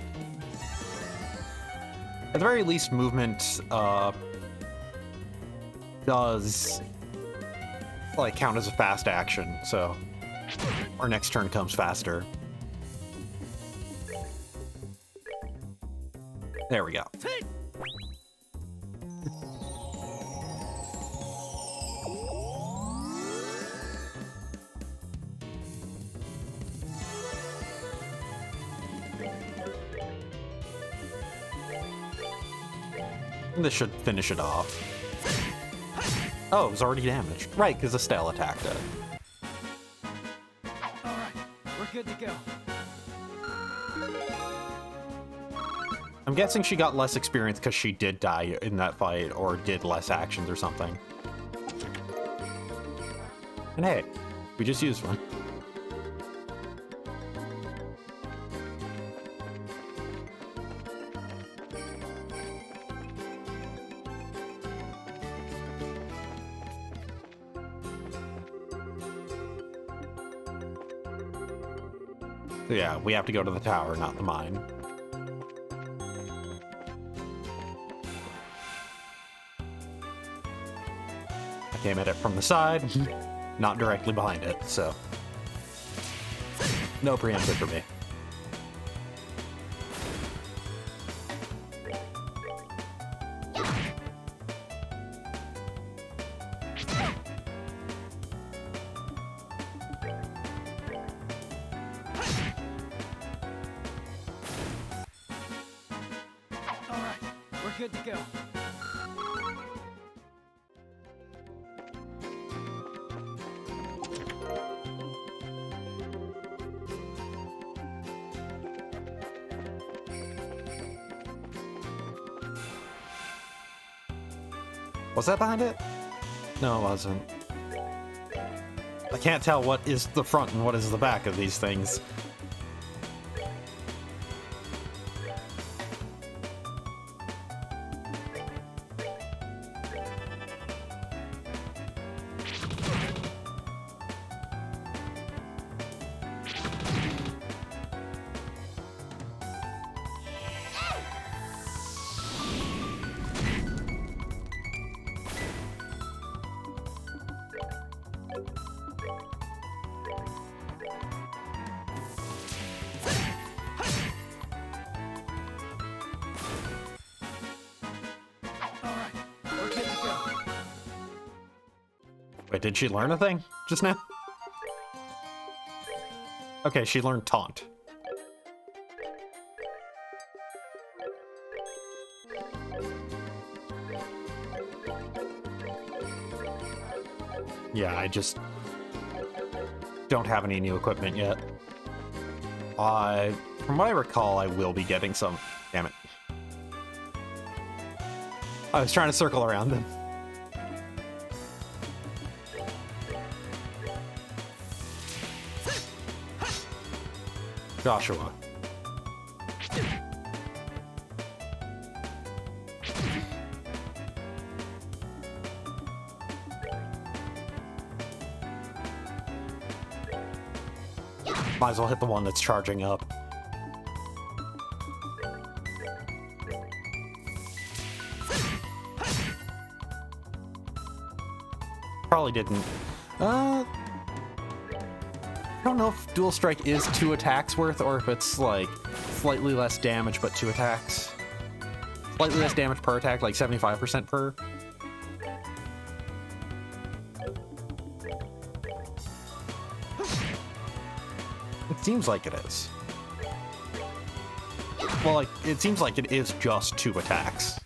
At the very least, movement does like count as a fast action, so our next turn comes faster. There we go. This should finish it off. Oh, it was already damaged. Right, because Estelle attacked it. Alright, we're good to go. I'm guessing she got less experience because she did die in that fight, or did less actions or something. And hey, we just used one. So yeah, we have to go to the tower, not the mine. I came at it from the side, not directly behind it, so no preemptive for me. Alright, we're good to go. Was that behind it? No, it wasn't. I can't tell what is the front and what is the back of these things. Alright, we're good to go. Wait, did she learn a thing just now? Okay, she learned taunt. Yeah, I just don't have any new equipment yet. From what I recall, I will be getting some. Damn it. I was trying to circle around them. Joshua. Might as well hit the one that's charging up. Probably didn't. I don't know if Dual Strike is 2 attacks worth or if it's like slightly less damage but 2 attacks. Slightly less damage per attack, like 75% per. It seems like it is. Well, like, it seems like it is just 2 attacks.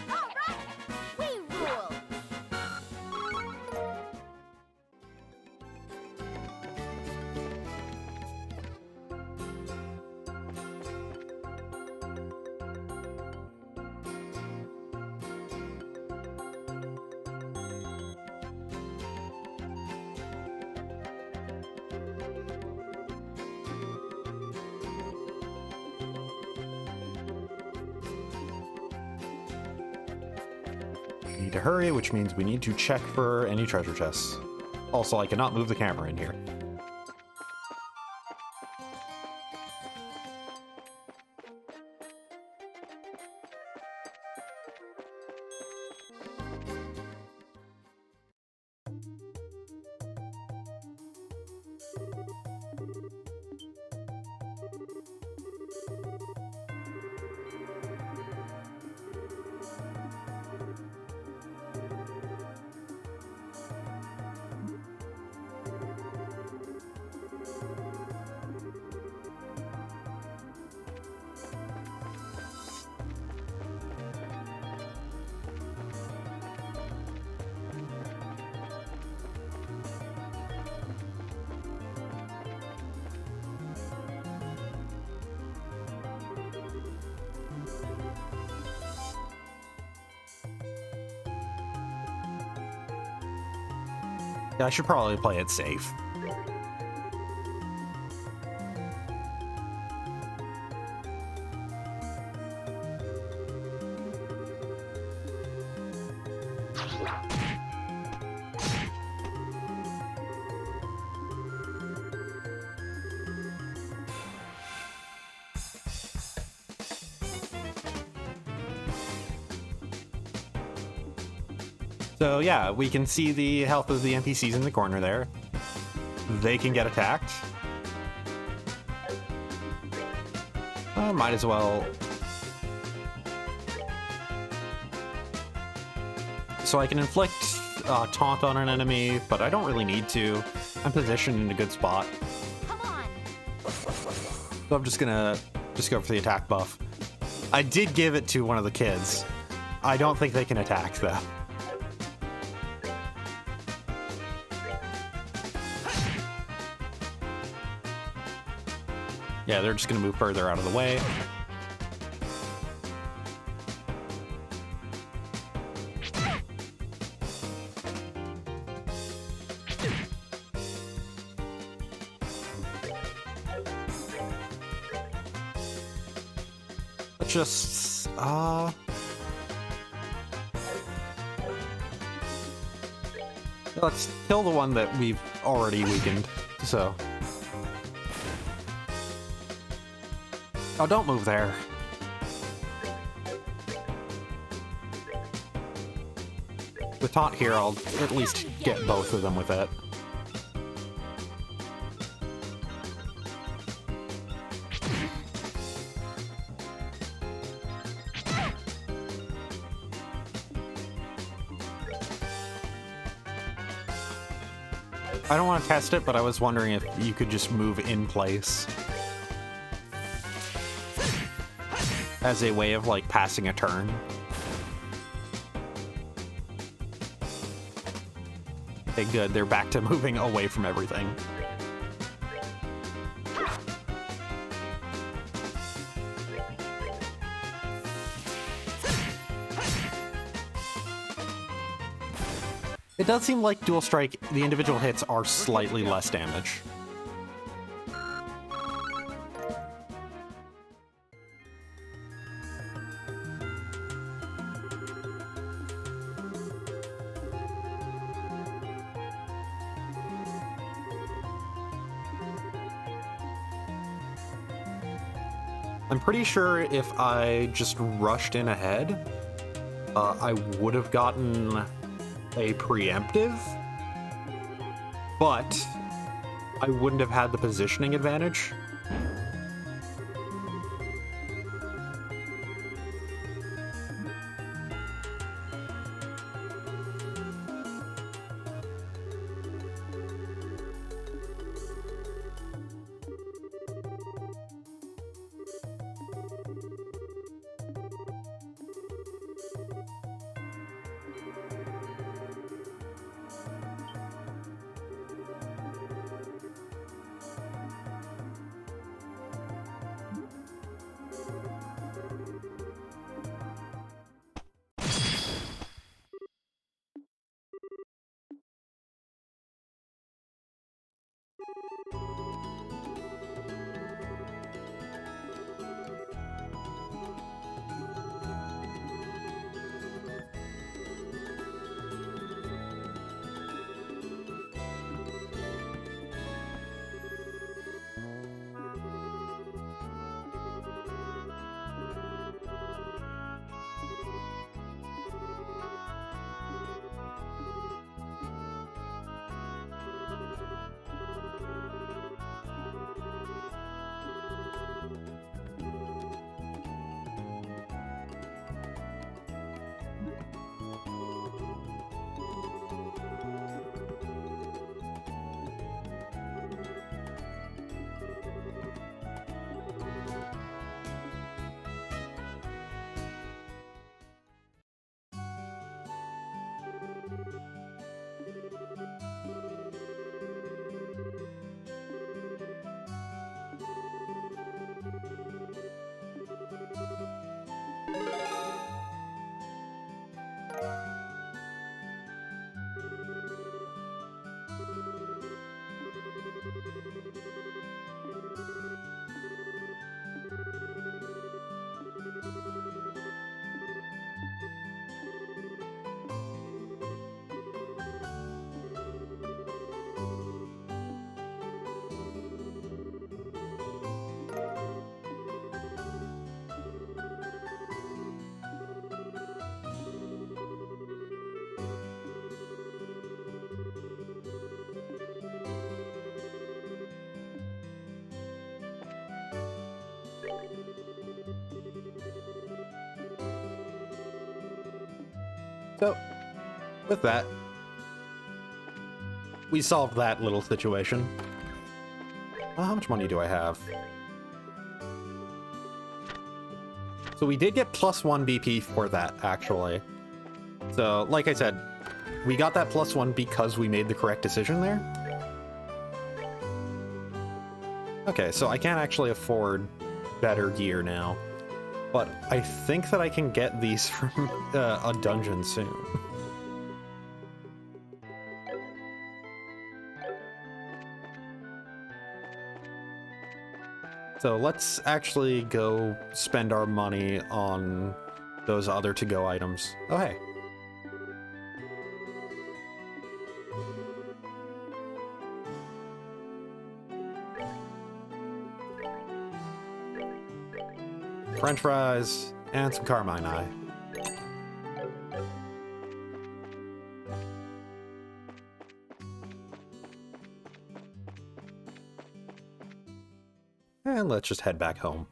Alright, we rule. We need to hurry, which means we need to check for any treasure chests. Also, I cannot move the camera in here. Yeah, I should probably play it safe. So yeah, we can see the health of the NPCs in the corner there. They can get attacked. Might as well. So I can inflict taunt on an enemy, but I don't really need to. I'm positioned in a good spot. Come on. So I'm just gonna go for the attack buff. I did give it to one of the kids. I don't think they can attack though. Yeah, they're just gonna move further out of the way. just, let's kill the one that we've already weakened, so. Oh, don't move there. With taunt here, I'll at least get both of them with it. I don't want to test it, but I was wondering if you could just move in place as a way of, like, passing a turn. Okay, good. They're back to moving away from everything. It does seem like Dual Strike, the individual hits are slightly less damage. I'm pretty sure if I just rushed in ahead, I would have gotten a preemptive, but I wouldn't have had the positioning advantage. So, with that, we solved that little situation. How much money do I have? So we did get +1 BP for that, actually. So, like I said, we got that +1 because we made the correct decision there. Okay, so I can't actually afford better gear now. But I think that I can get these from a dungeon soon. So let's actually go spend our money on those other to-go items. Oh, hey. French fries and some Carmine eye. And let's just head back home.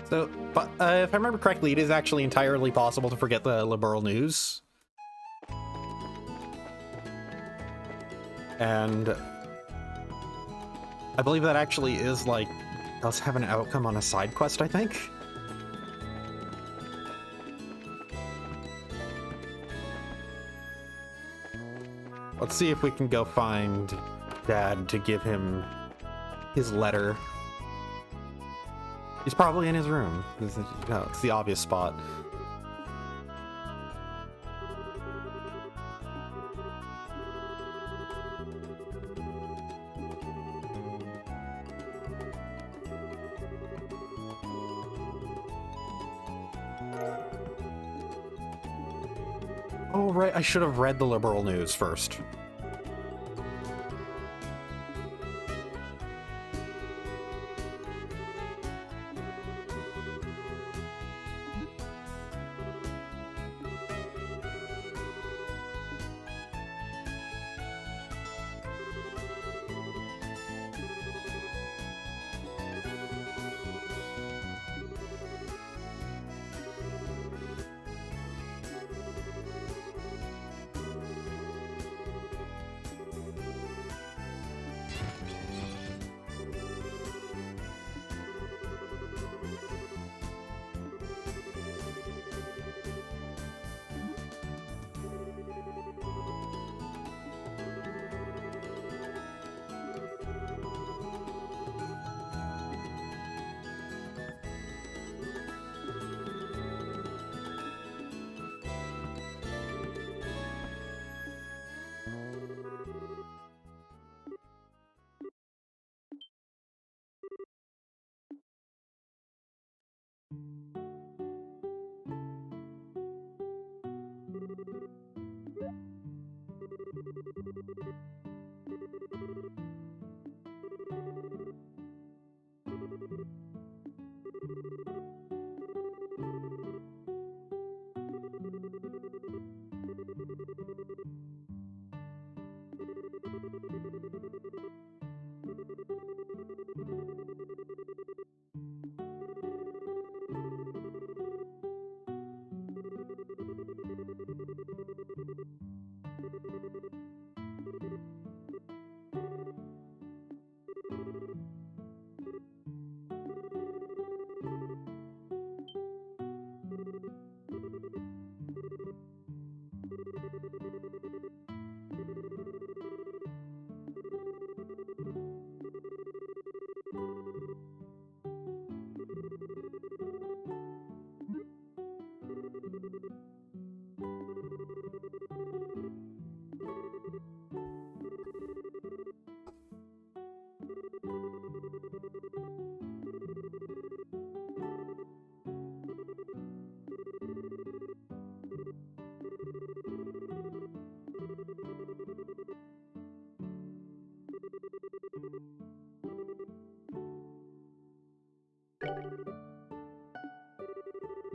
So, but if I remember correctly, it is actually entirely possible to forget the liberal news. And I believe that actually is, like, does have an outcome on a side quest, I think. Let's see if we can go find Dad to give him his letter. He's probably in his room. No, it's the obvious spot. Oh, right, I should have read the liberal news first.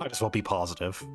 Might as well be positive.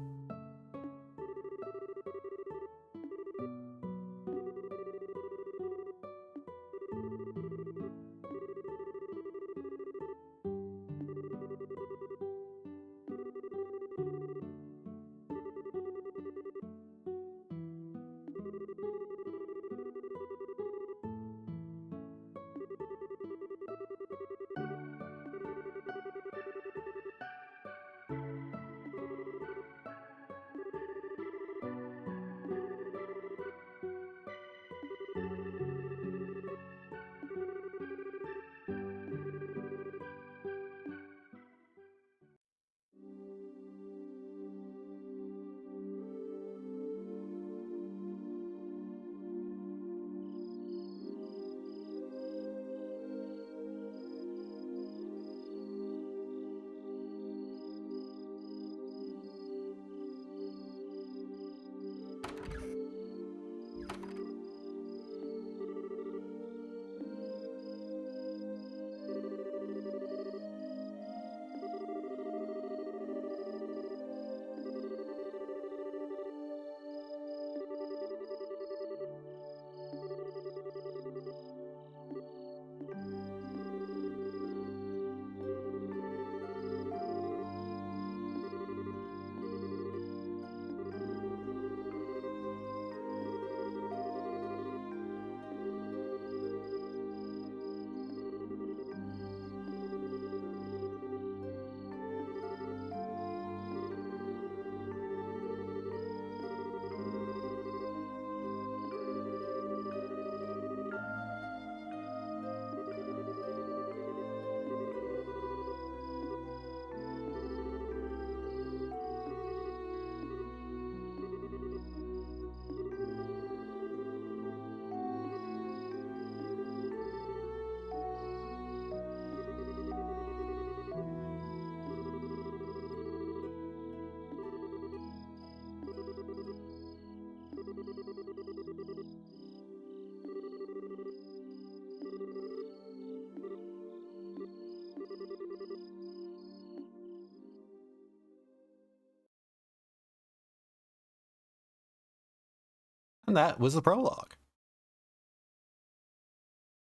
And that was the prologue.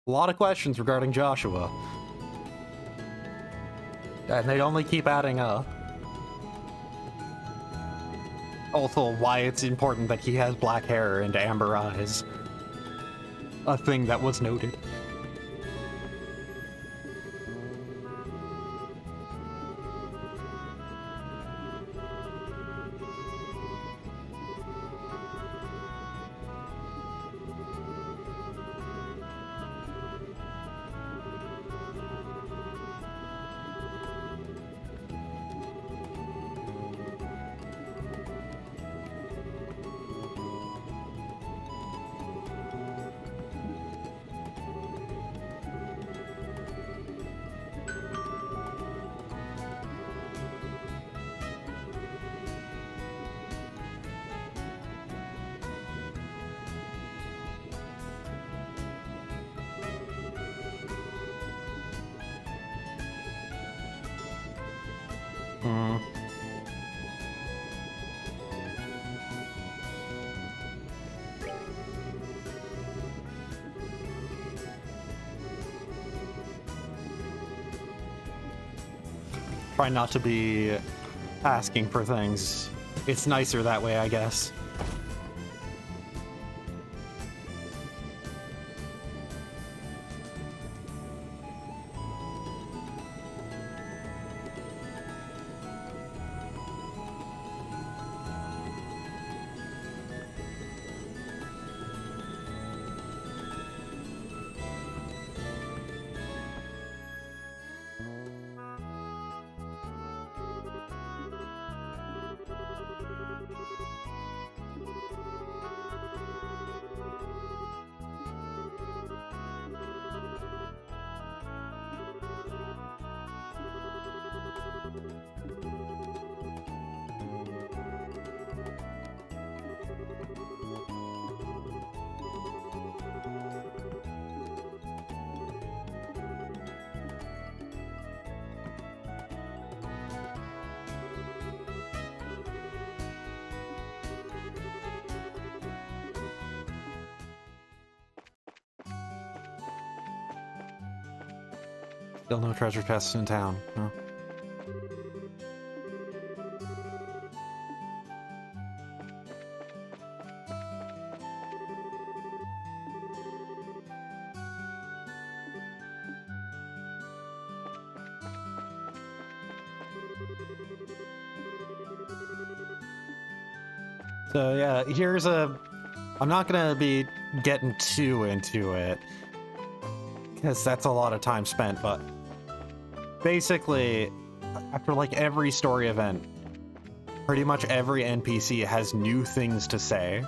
A lot of questions regarding Joshua. And they only keep adding up. Also, why it's important that he has black hair and amber eyes. A thing that was noted. Try not to be asking for things. It's nicer that way, I guess. Still no treasure chests in town. Huh? So yeah, here's a... I'm not gonna be getting too into it, because that's a lot of time spent, but basically, after like every story event, pretty much every NPC has new things to say.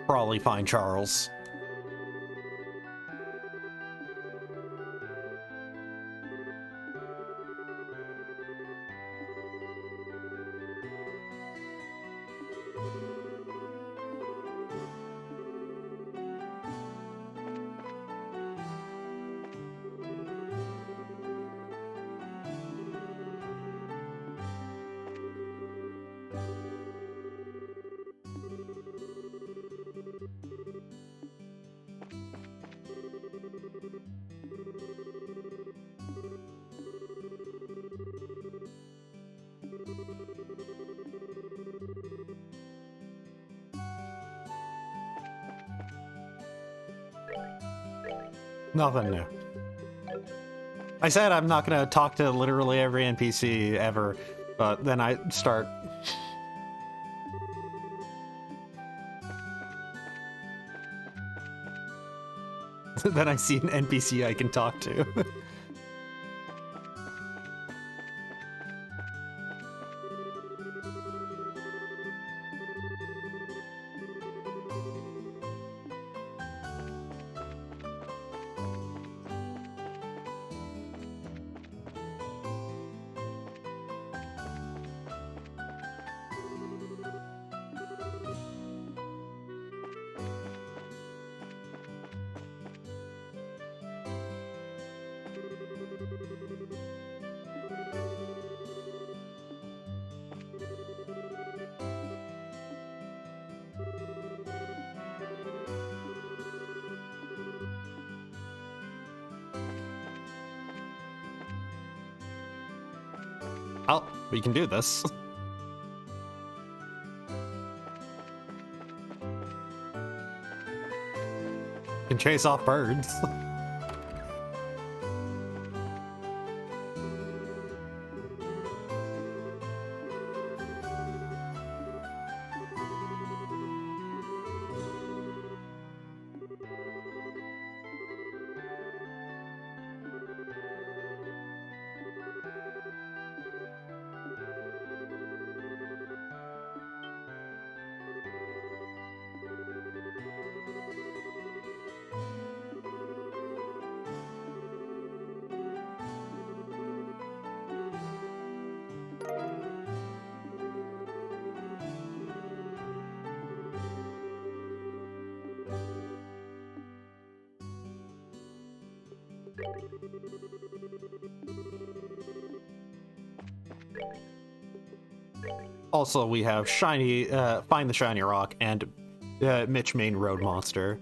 Probably find Charles. Nothing new. I said I'm not gonna talk to literally every NPC ever, but then I start... then I see an NPC I can talk to. Oh, we can do this. Can chase off birds. Also, we have shiny, find the shiny rock and Mitch Main Road Monster.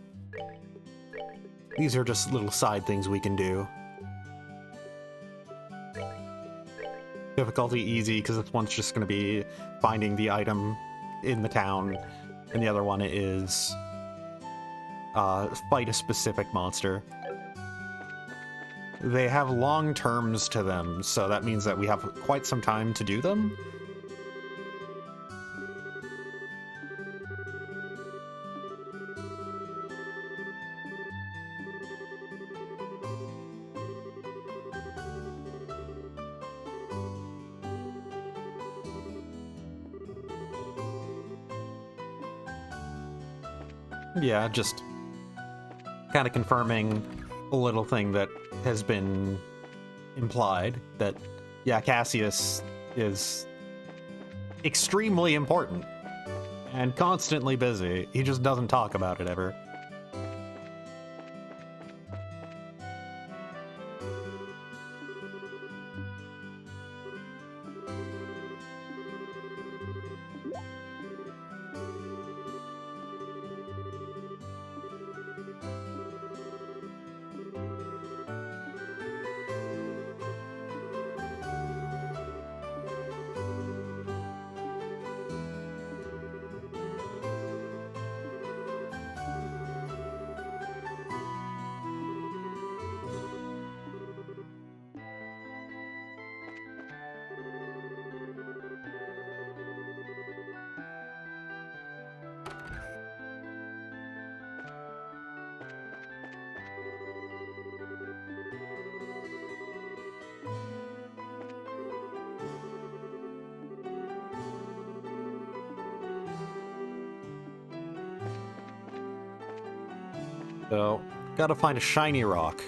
These are just little side things we can do. Difficulty easy, because this one's just going to be finding the item in the town, and the other one is fight a specific monster. They have long terms to them, so that means that we have quite some time to do them. Yeah, just kind of confirming a little thing that has been implied, that, yeah, Cassius is extremely important and constantly busy. He just doesn't talk about it ever. So, gotta find a shiny rock.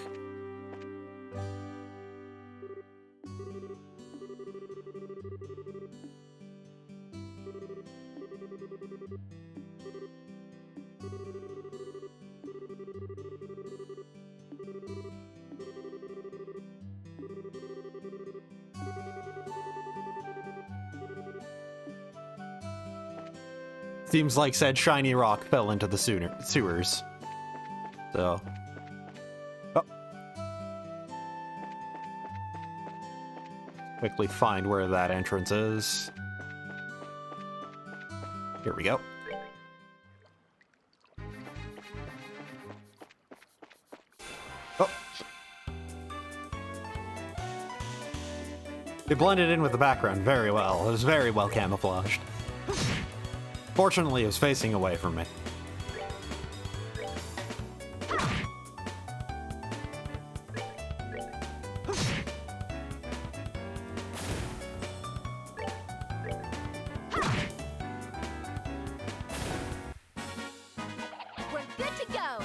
Seems like said shiny rock fell into the sewers. So... Oh. Quickly find where that entrance is. Here we go. Oh. It blended in with the background very well. It was very well camouflaged. Fortunately, it was facing away from me. We're good to go.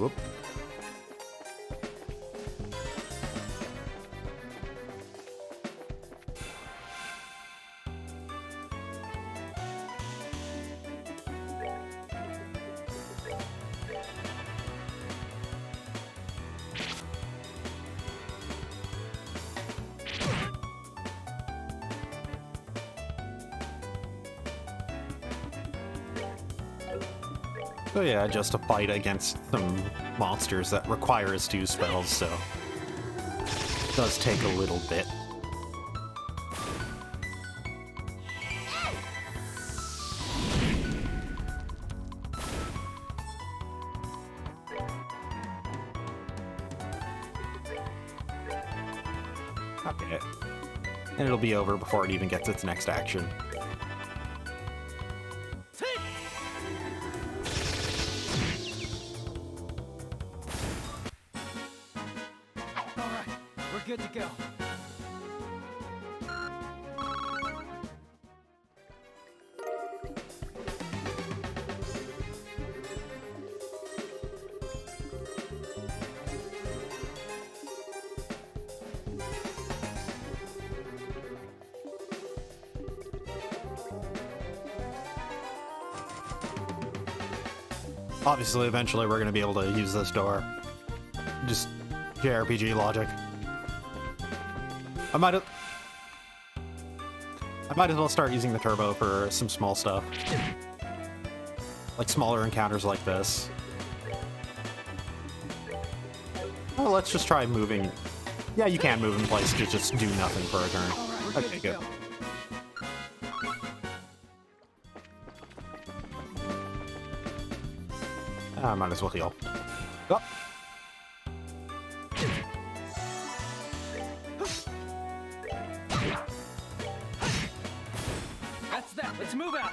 Whoop. So yeah, just a fight against some monsters that requires 2 spells, so it does take a little bit. Okay. And it'll be over before it even gets its next action. Good to go. Obviously, eventually we're going to be able to use this door. Just JRPG logic. I might as well start using the turbo for some small stuff. Like smaller encounters like this. Well, let's just try moving. Yeah, you can move in place to just do nothing for a turn. Okay, good. I might as well heal. Oh. That's that. Let's move out.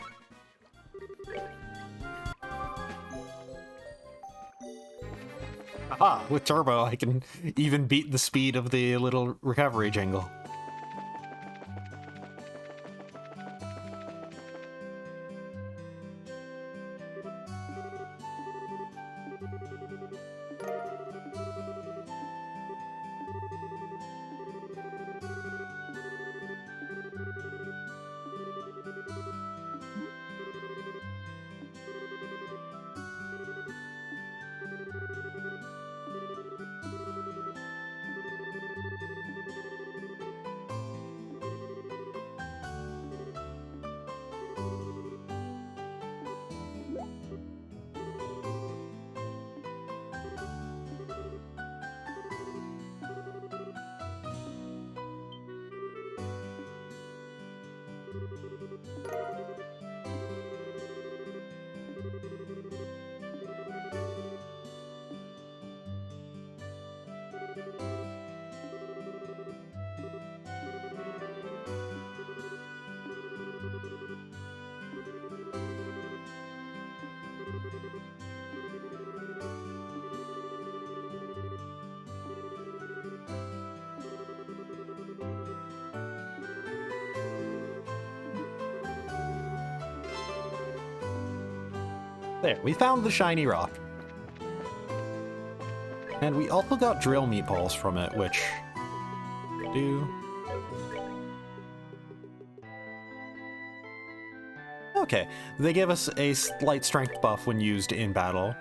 Aha! With turbo, I can even beat the speed of the little recovery jingle. There, we found the shiny rock. And we also got drill meatballs from it, which do... Okay, they give us a slight strength buff when used in battle.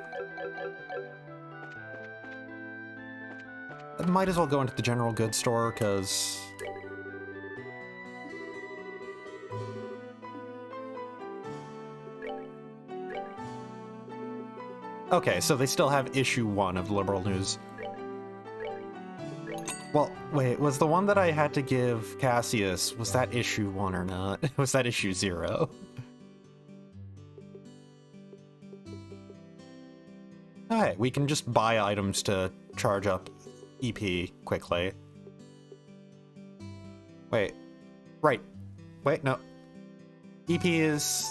I might as well go into the general goods store, because... Okay, so they still have issue 1 of Liberal News. Well, wait, was the one that I had to give Cassius, was that issue 1 or not? Was that issue 0? Alright, we can just buy items to charge up EP quickly. Wait. Right. Wait, no. EP is...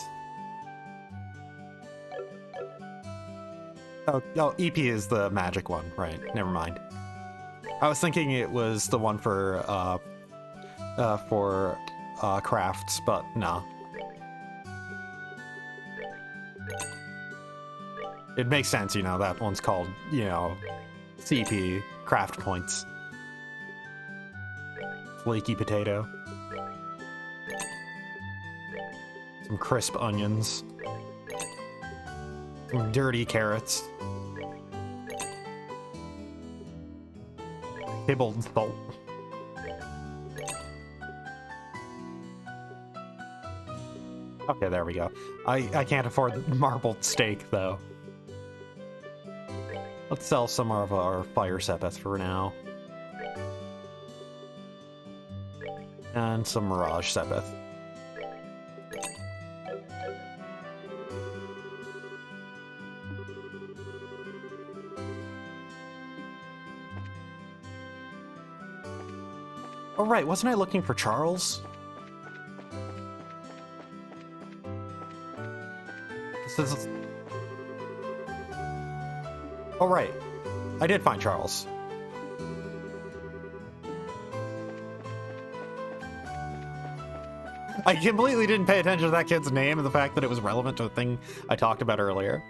Oh, EP is the magic one, right. Never mind. I was thinking it was the one for crafts, but no. It makes sense, you know, that one's called, you know, CP, craft points. Flaky potato. Some crisp onions. Some dirty carrots. Kibbled salt. Okay, there we go. I can't afford the marbled steak, though. Let's sell some of our fire sepeth for now. And some mirage sepeth. Oh right, wasn't I looking for Charles? This is... Oh right, I did find Charles. I completely didn't pay attention to that kid's name and the fact that it was relevant to the thing I talked about earlier.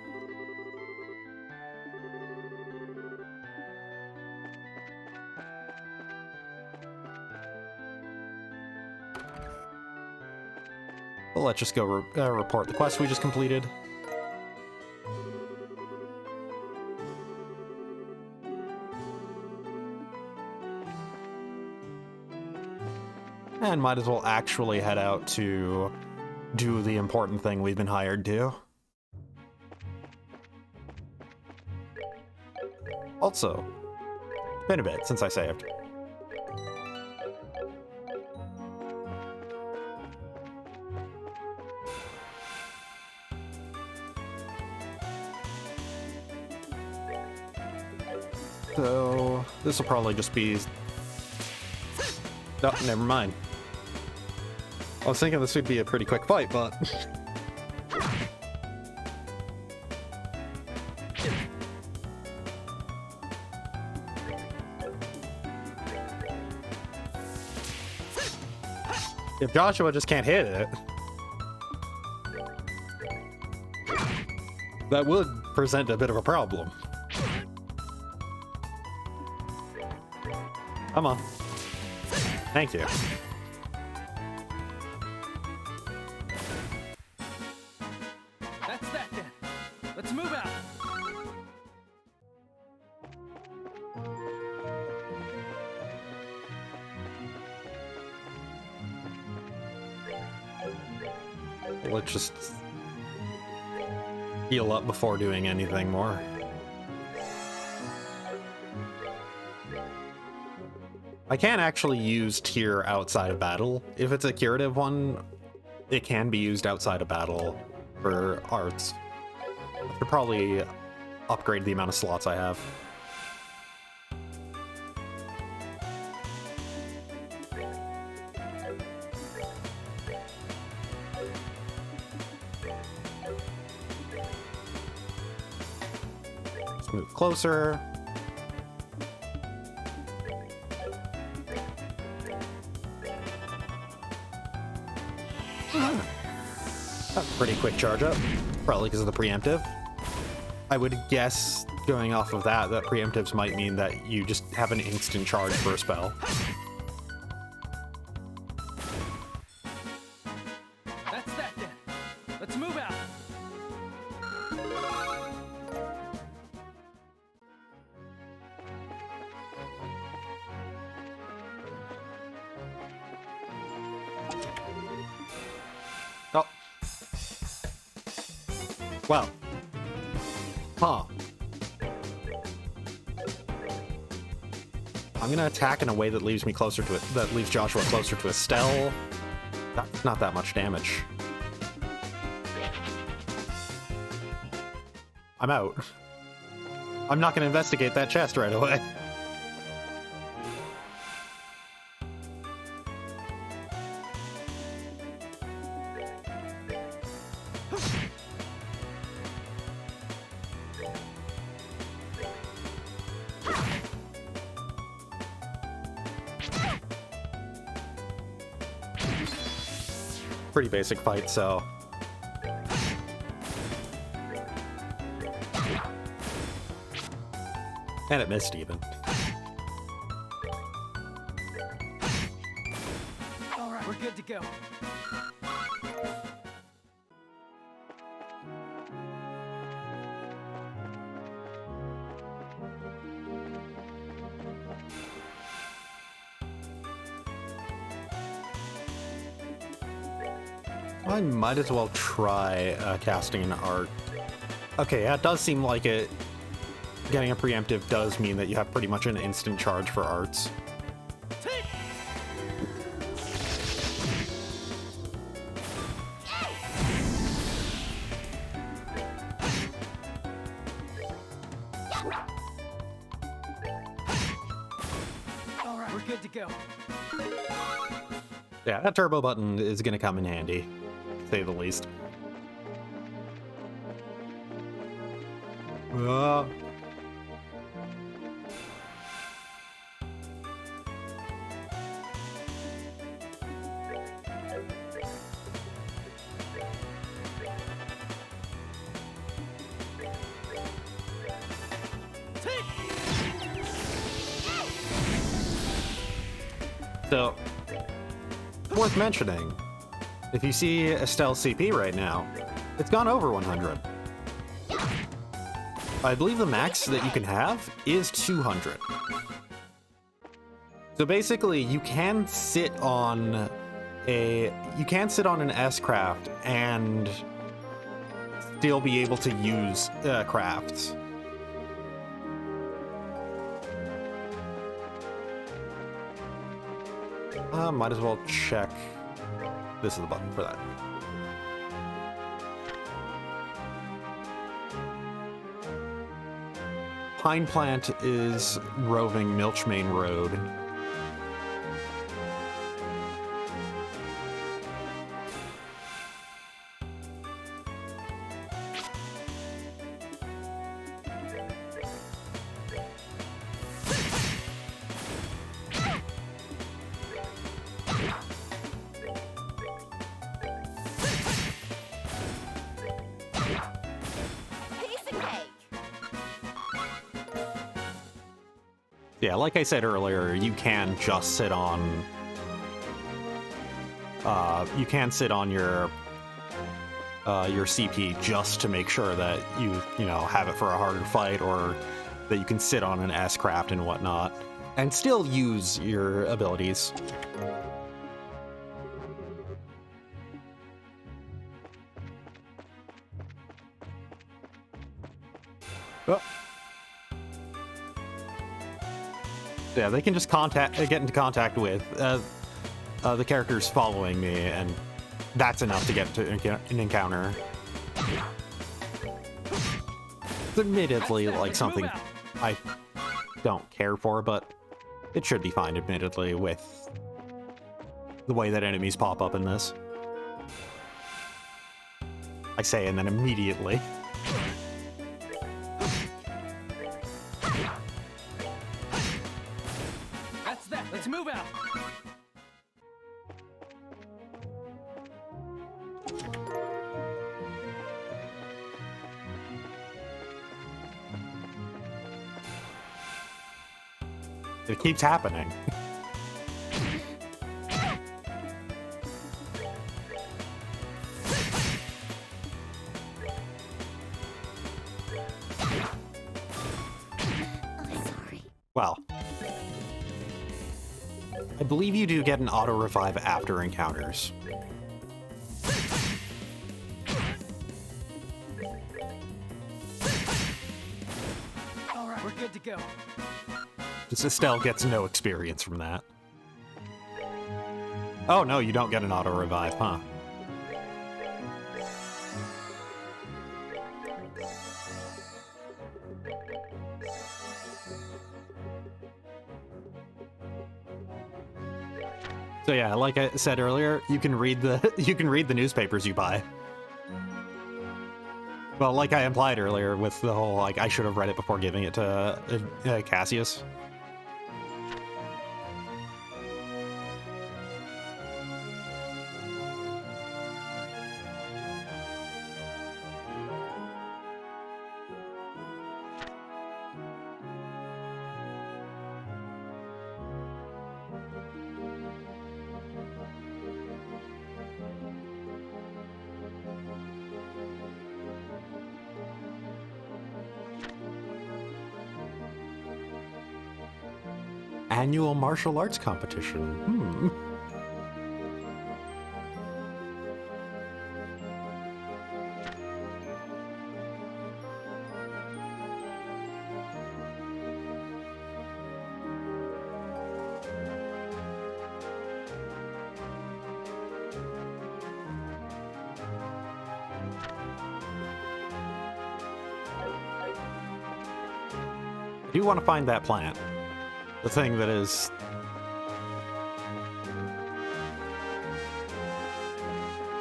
Well, let's just go report the quest we just completed. And might as well actually head out to do the important thing we've been hired to. Also, it's been a bit since I saved. So, this will probably just be... No, never mind. I was thinking this would be a pretty quick fight, but... if Joshua just can't hit it... that would present a bit of a problem. Come on. Thank you. That's that then. Let's move out. Let's just heal up before doing anything more. I can't actually use tier outside of battle. If it's a curative one, it can be used outside of battle for arts. I should probably upgrade the amount of slots I have. Let's move closer. Pretty quick charge up, probably because of the preemptive. I would guess, going off of that, that preemptives might mean that you just have an instant charge for a spell. That's that then. Let's move out. Oh. Well. Huh. I'm gonna attack in a way that leaves me closer to it, that leaves Joshua closer to Estelle. That's not that much damage. I'm out. I'm not gonna investigate that chest right away. Pretty basic fight, so... And it missed even. All right, we're good to go. I might as well try casting an art. Okay, yeah, it does seem like it. Getting a preemptive does mean that you have pretty much an instant charge for arts. All right, we're good to go. Yeah, that turbo button is gonna come in handy, to say the least. So, worth mentioning, if you see Estelle's CP right now, it's gone over 100. I believe the max that you can have is 200. So basically, you can sit on an S-craft and still be able to use crafts. Might as well check. This is the button for that. Pine Plant is roving Milchmane Road. Yeah, like I said earlier, you can just sit on... you can sit on your CP just to make sure that you know, have it for a harder fight, or that you can sit on an S-craft and whatnot, and still use your abilities. Oh. Yeah, they can just get into contact with the characters following me, and that's enough to get to an encounter. It's admittedly like something I don't care for, but it should be fine, admittedly, with the way that enemies pop up in this. I say, and then immediately. Let's move out. It keeps happening. I'm sorry. Well, I believe you do get an auto revive after encounters. All right, we're good to go. Just Estelle gets no experience from that. Oh no, you don't get an auto revive, huh? So yeah, like I said earlier, you can read the newspapers you buy. Well, like I implied earlier with the whole, like, I should have read it before giving it to Cassius. Annual martial arts competition. I do want to find that plant. The thing that is...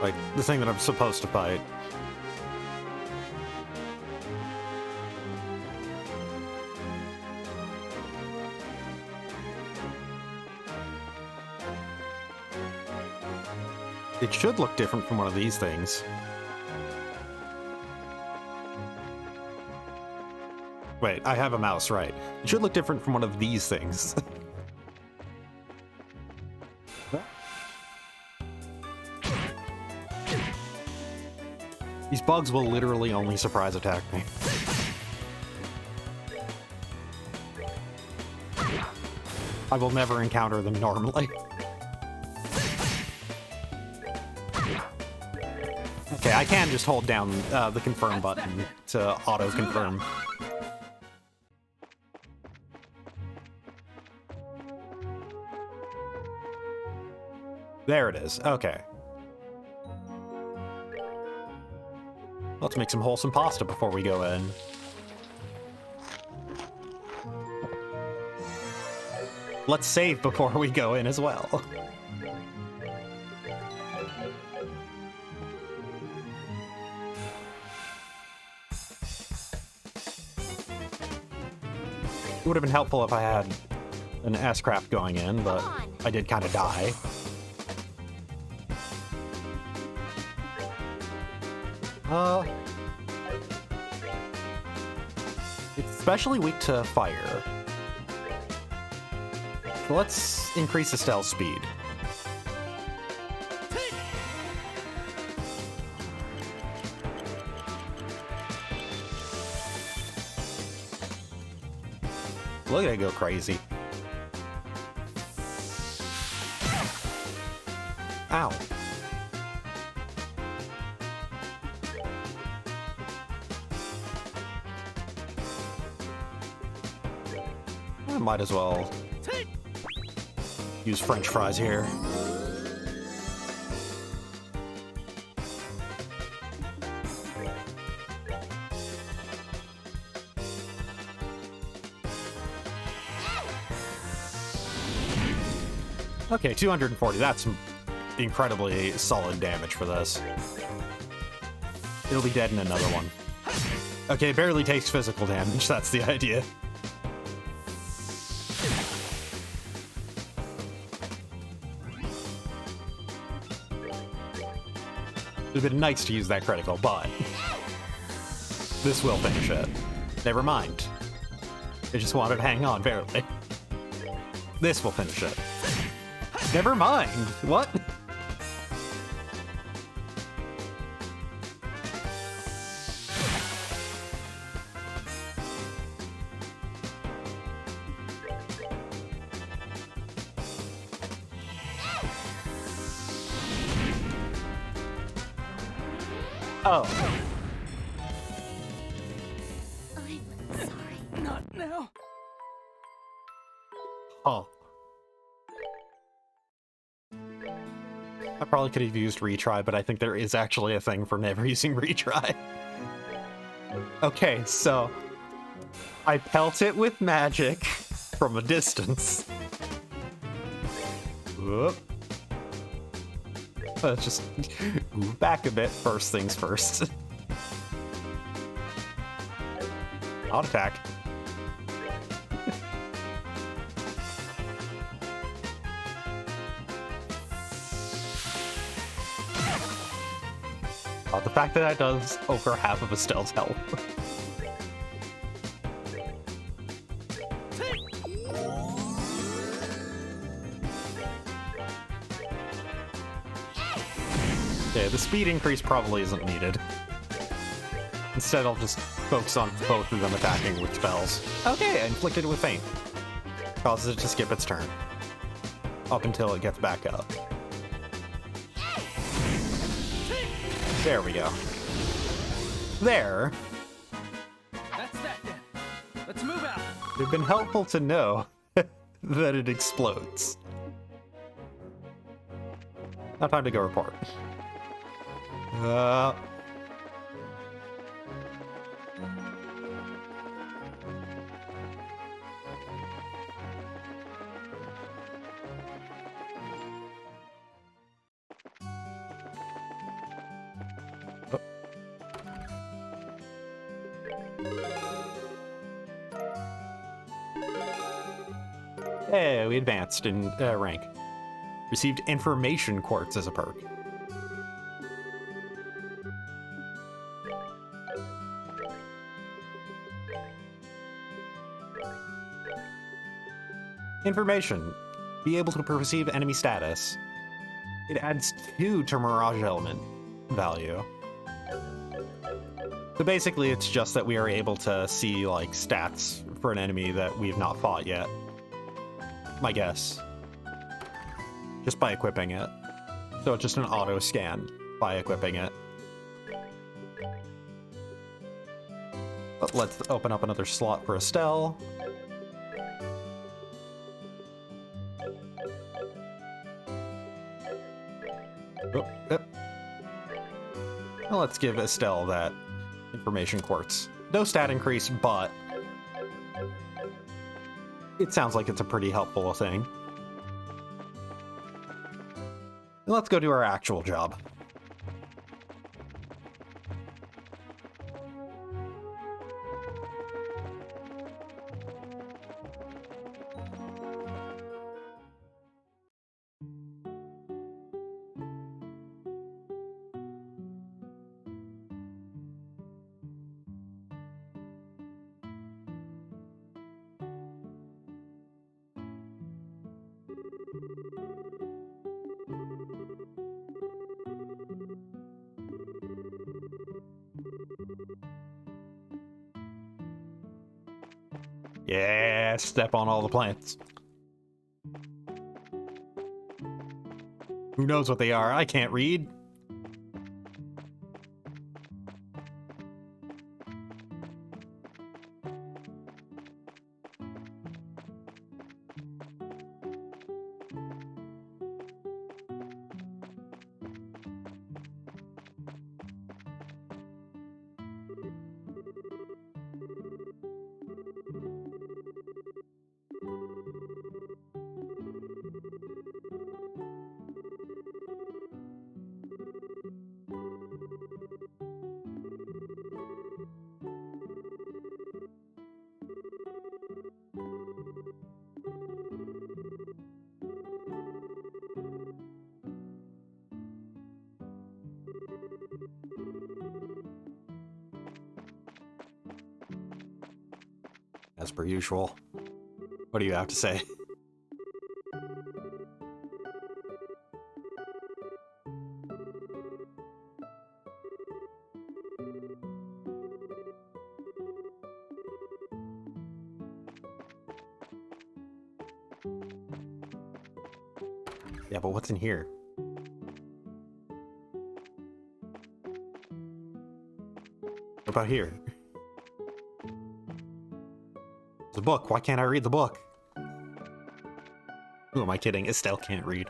like, the thing that I'm supposed to fight. It should look different from one of these things. Wait, I have a mouse, right. It should look different from one of these things. These bugs will literally only surprise attack me. I will never encounter them normally. Okay, I can just hold down the confirm button to auto-confirm. There it is. Okay. Let's make some wholesome pasta before we go in. Let's save before we go in as well. It would have been helpful if I had an S-craft going in, but I did kind of die. It's especially weak to fire. So let's increase Estelle's speed. Look at it go crazy. Ow. I might as well use French fries here. Okay, 240. That's incredibly solid damage for this. It'll be dead in another one. Okay, it barely takes physical damage. That's the idea. It would have been nice to use that critical, but this will finish it. Never mind. I just wanted to hang on, barely. This will finish it. Never mind. What? Oh. I'm sorry. Not now. Oh. I probably could have used retry, but I think there is actually a thing for never using retry. Okay, so I pelt it with magic from a distance. Whoop. Let's just move back a bit. First things first. Auto attack. The fact that that does over half of Estelle's health. Okay, the speed increase probably isn't needed. Instead, I'll just focus on both of them attacking with spells. Okay, I inflicted it with Feint. Causes it to skip its turn. Up until it gets back up. There we go. There. That's that then. Let's move out. It would have been helpful to know that it explodes. Now time to go report. Hey, we advanced in rank. Received information quartz as a perk. Information. Be able to perceive enemy status. It adds 2 to Mirage element value. So basically, it's just that we are able to see, like, stats for an enemy that we've not fought yet. My guess. Just by equipping it. So it's just an auto scan by equipping it. But let's open up another slot for Estelle. Oh, yep. Well, let's give Estelle that information quartz. No stat increase, but it sounds like it's a pretty helpful thing. And let's go do our actual job. Yeah, step on all the plants. Who knows what they are? I can't read. As per usual. What do you have to say? Yeah, but what's in here? What about here? It's a book. Why can't I read the book? Who am I kidding? Estelle can't read.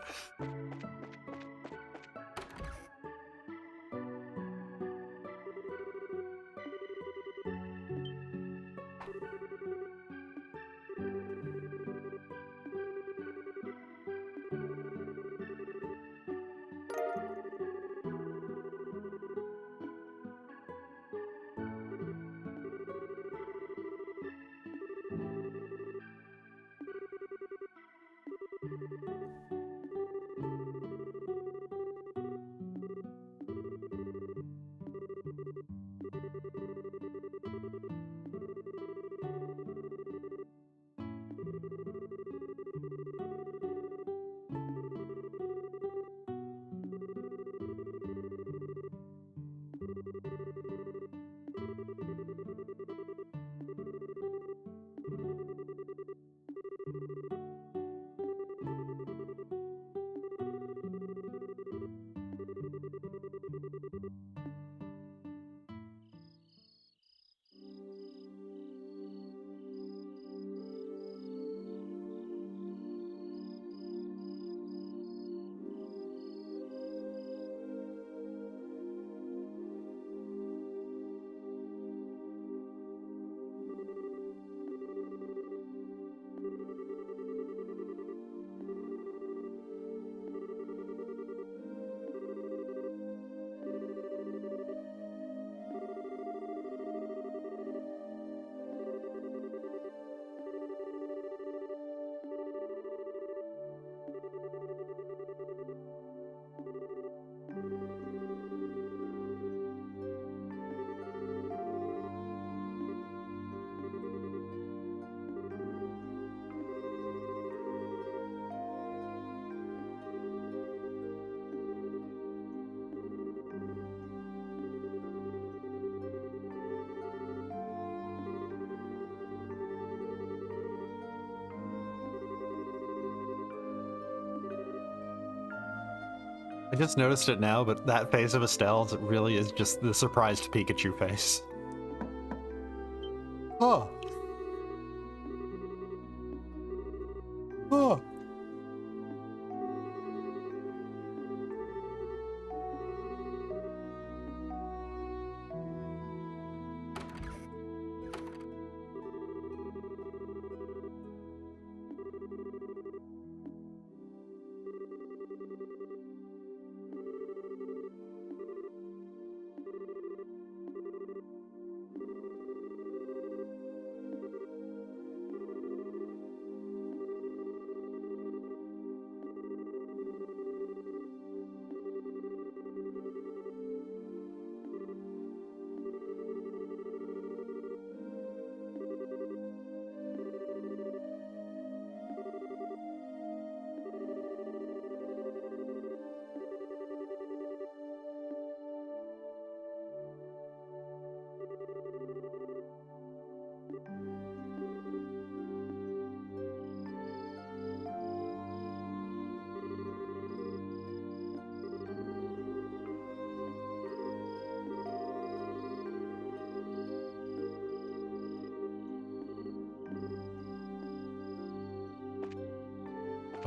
I just noticed it now, but that face of Estelle's really is just the surprised Pikachu face. Oh. Oh.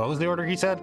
What was the order he said?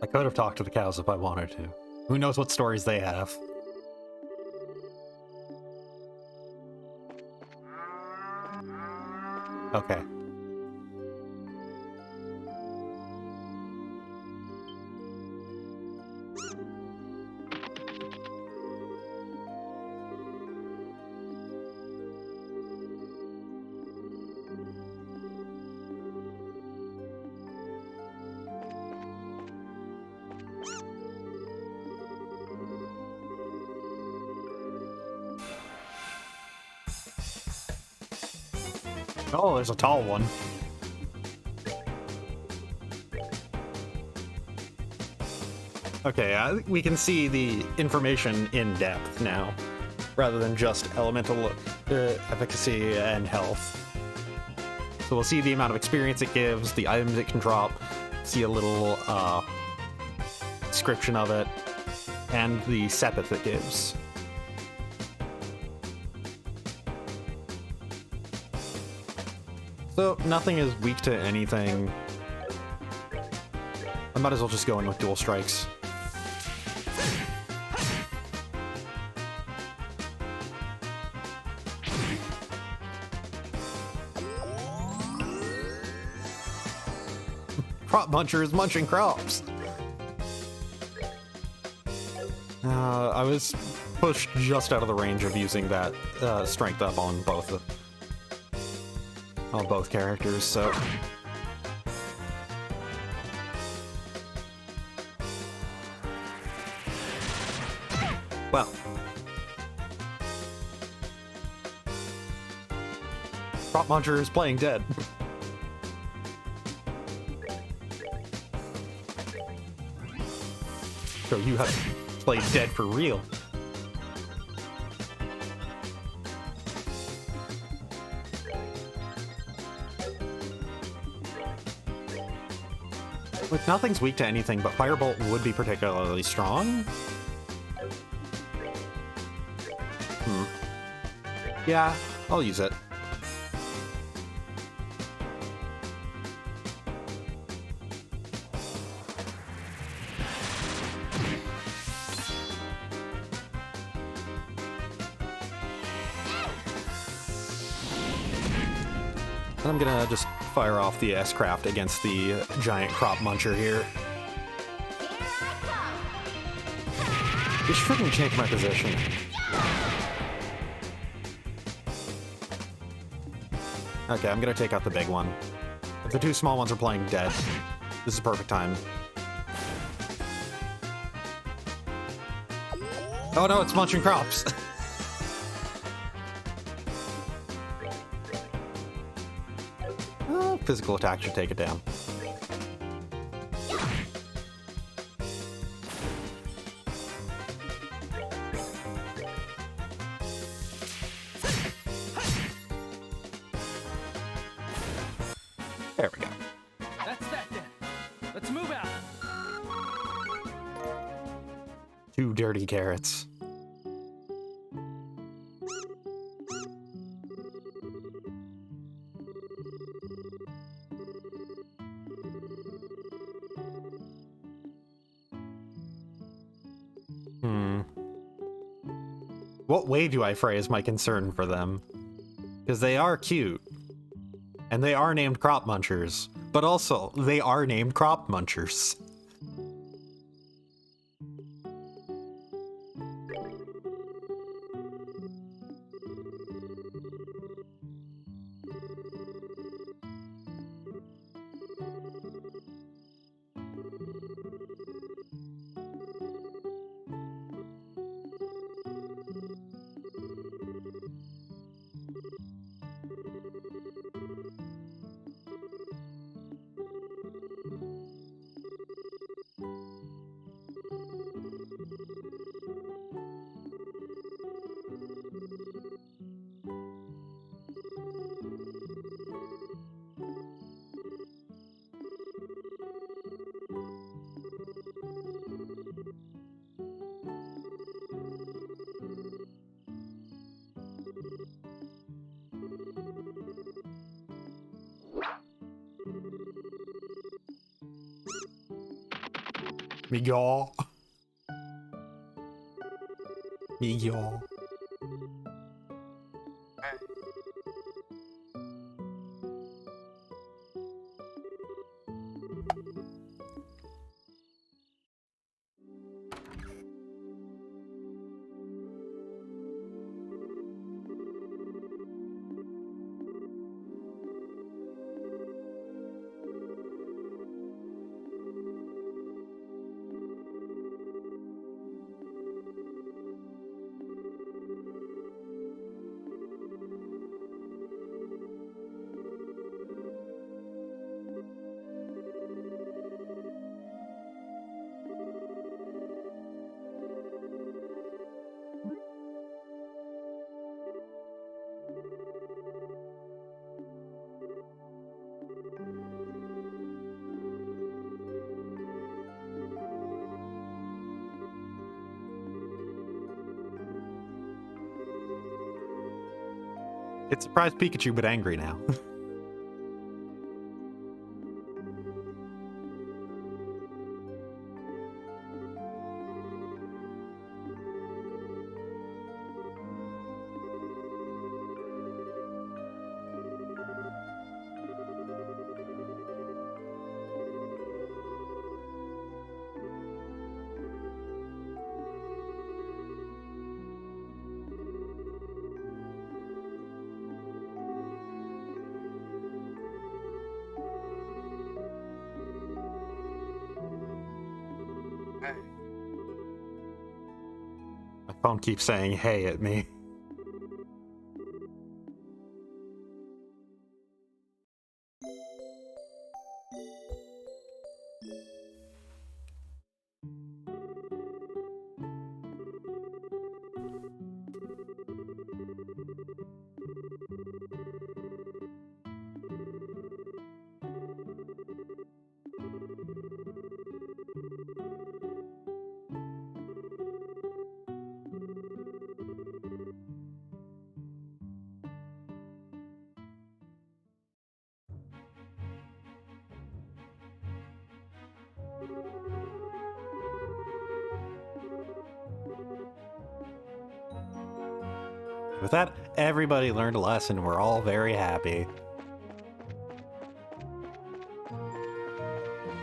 I could have talked to the cows if I wanted to. Who knows what stories they have? Okay. Oh, there's a tall one. Okay, we can see the information in depth now, rather than just elemental efficacy and health. So we'll see the amount of experience it gives, the items it can drop, see a little description of it, and the sepith it gives. So nothing is weak to anything. I might as well just go in with dual strikes. Crop muncher is munching crops. I was pushed just out of the range of using that strength up on both characters, so... Well. Crop muncher is playing dead. So you have played dead for real. Look, nothing's weak to anything, but Firebolt would be particularly strong. Yeah, I'll use it. And I'm gonna just fire off the S-Craft against the giant crop muncher here. This shouldn't change my position. Okay, I'm gonna take out the big one. If the two small ones are playing dead, this is perfect time. Oh no, it's munching crops! Physical attack should take it down. There we go. That's that then. Let's move out. 2 dirty carrots. What way do I phrase my concern for them? Because they are cute. And they are named crop munchers. But also, they are named crop munchers. Miguel. Miguel. It's surprised Pikachu, but angry now. My phone keeps saying hey at me. With that, everybody learned a lesson. We're all very happy.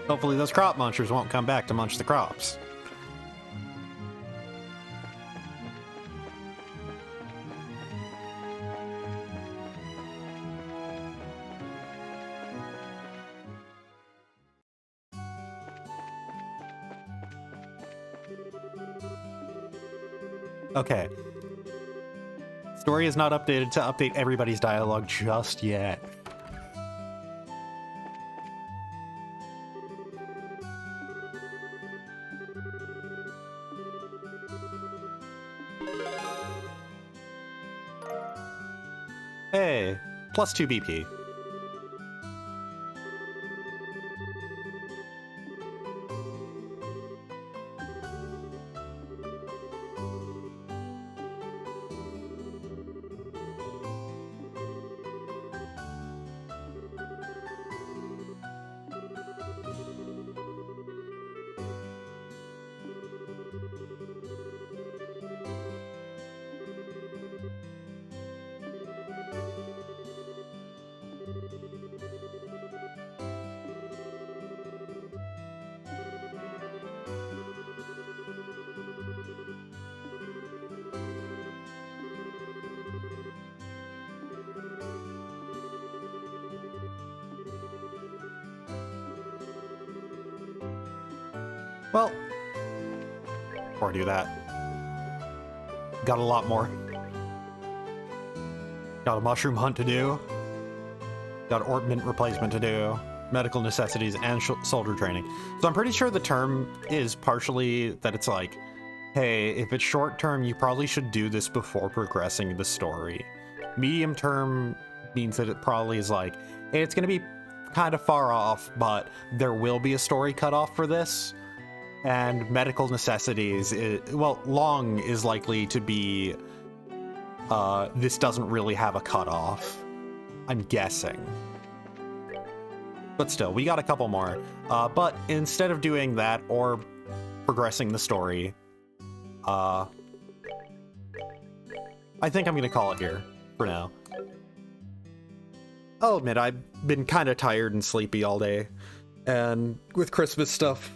Hopefully those crop munchers won't come back to munch the crops. Okay. Story is not updated to update everybody's dialogue just yet. Hey, plus 2 BP. Well, before I do that, got a lot more. Got a mushroom hunt to do. Got ornament replacement to do. Medical necessities and soldier training. So I'm pretty sure the term is partially that it's like, hey, if it's short term, you probably should do this before progressing the story. Medium term means that it probably is like, hey, it's going to be kind of far off, but there will be a story cutoff for this. And medical necessities, well, long is likely to be, this doesn't really have a cutoff. I'm guessing. But still, we got a couple more. But instead of doing that, or progressing the story. I think I'm gonna call it here for now. I'll admit, I've been kind of tired and sleepy all day, and with Christmas stuff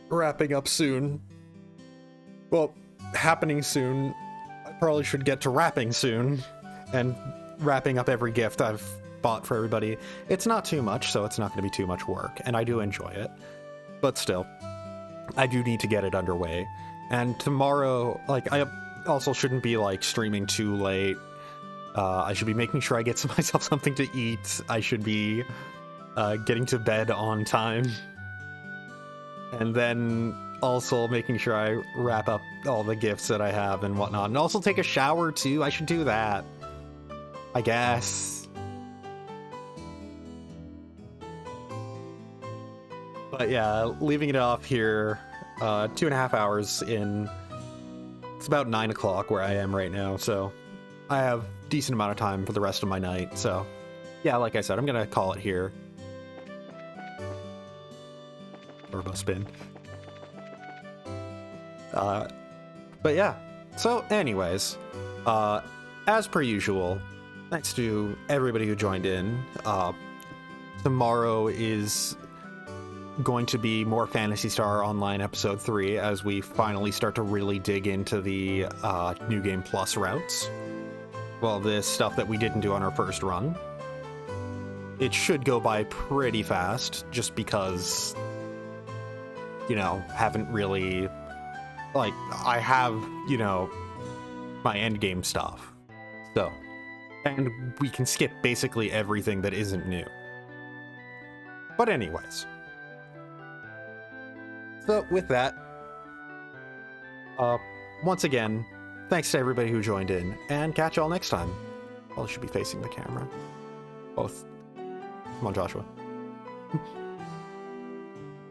wrapping up soon, well, happening soon, I probably should get to wrapping soon, and wrapping up every gift I've bought for everybody. It's not too much, so it's not going to be too much work, and I do enjoy it, but still, I do need to get it underway. And tomorrow, like, I also shouldn't be, like, streaming too late. I should be making sure I get myself something to eat. I should be getting to bed on time. And then also making sure I wrap up all the gifts that I have and whatnot. And also take a shower, too. I should do that, I guess. But yeah, leaving it off here, 2.5 hours in. It's about 9 o'clock where I am right now, so I have a decent amount of time for the rest of my night. So yeah, like I said, I'm gonna call it here. Turbo spin. But yeah, so anyways, as per usual, thanks to everybody who joined in. Tomorrow is going to be more Phantasy Star Online Episode 3 as we finally start to really dig into the New Game Plus routes. Well, the stuff that we didn't do on our first run. It should go by pretty fast, just because, you know, haven't really, like, I have, you know, my endgame stuff. So, and we can skip basically everything that isn't new. But anyways. So with that, once again, thanks to everybody who joined in, and catch y'all next time. Well, I should be facing the camera. Both. Come on, Joshua.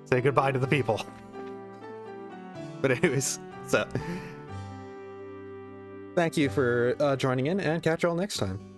Say goodbye to the people. But anyways, so thank you for joining in, and catch y'all next time.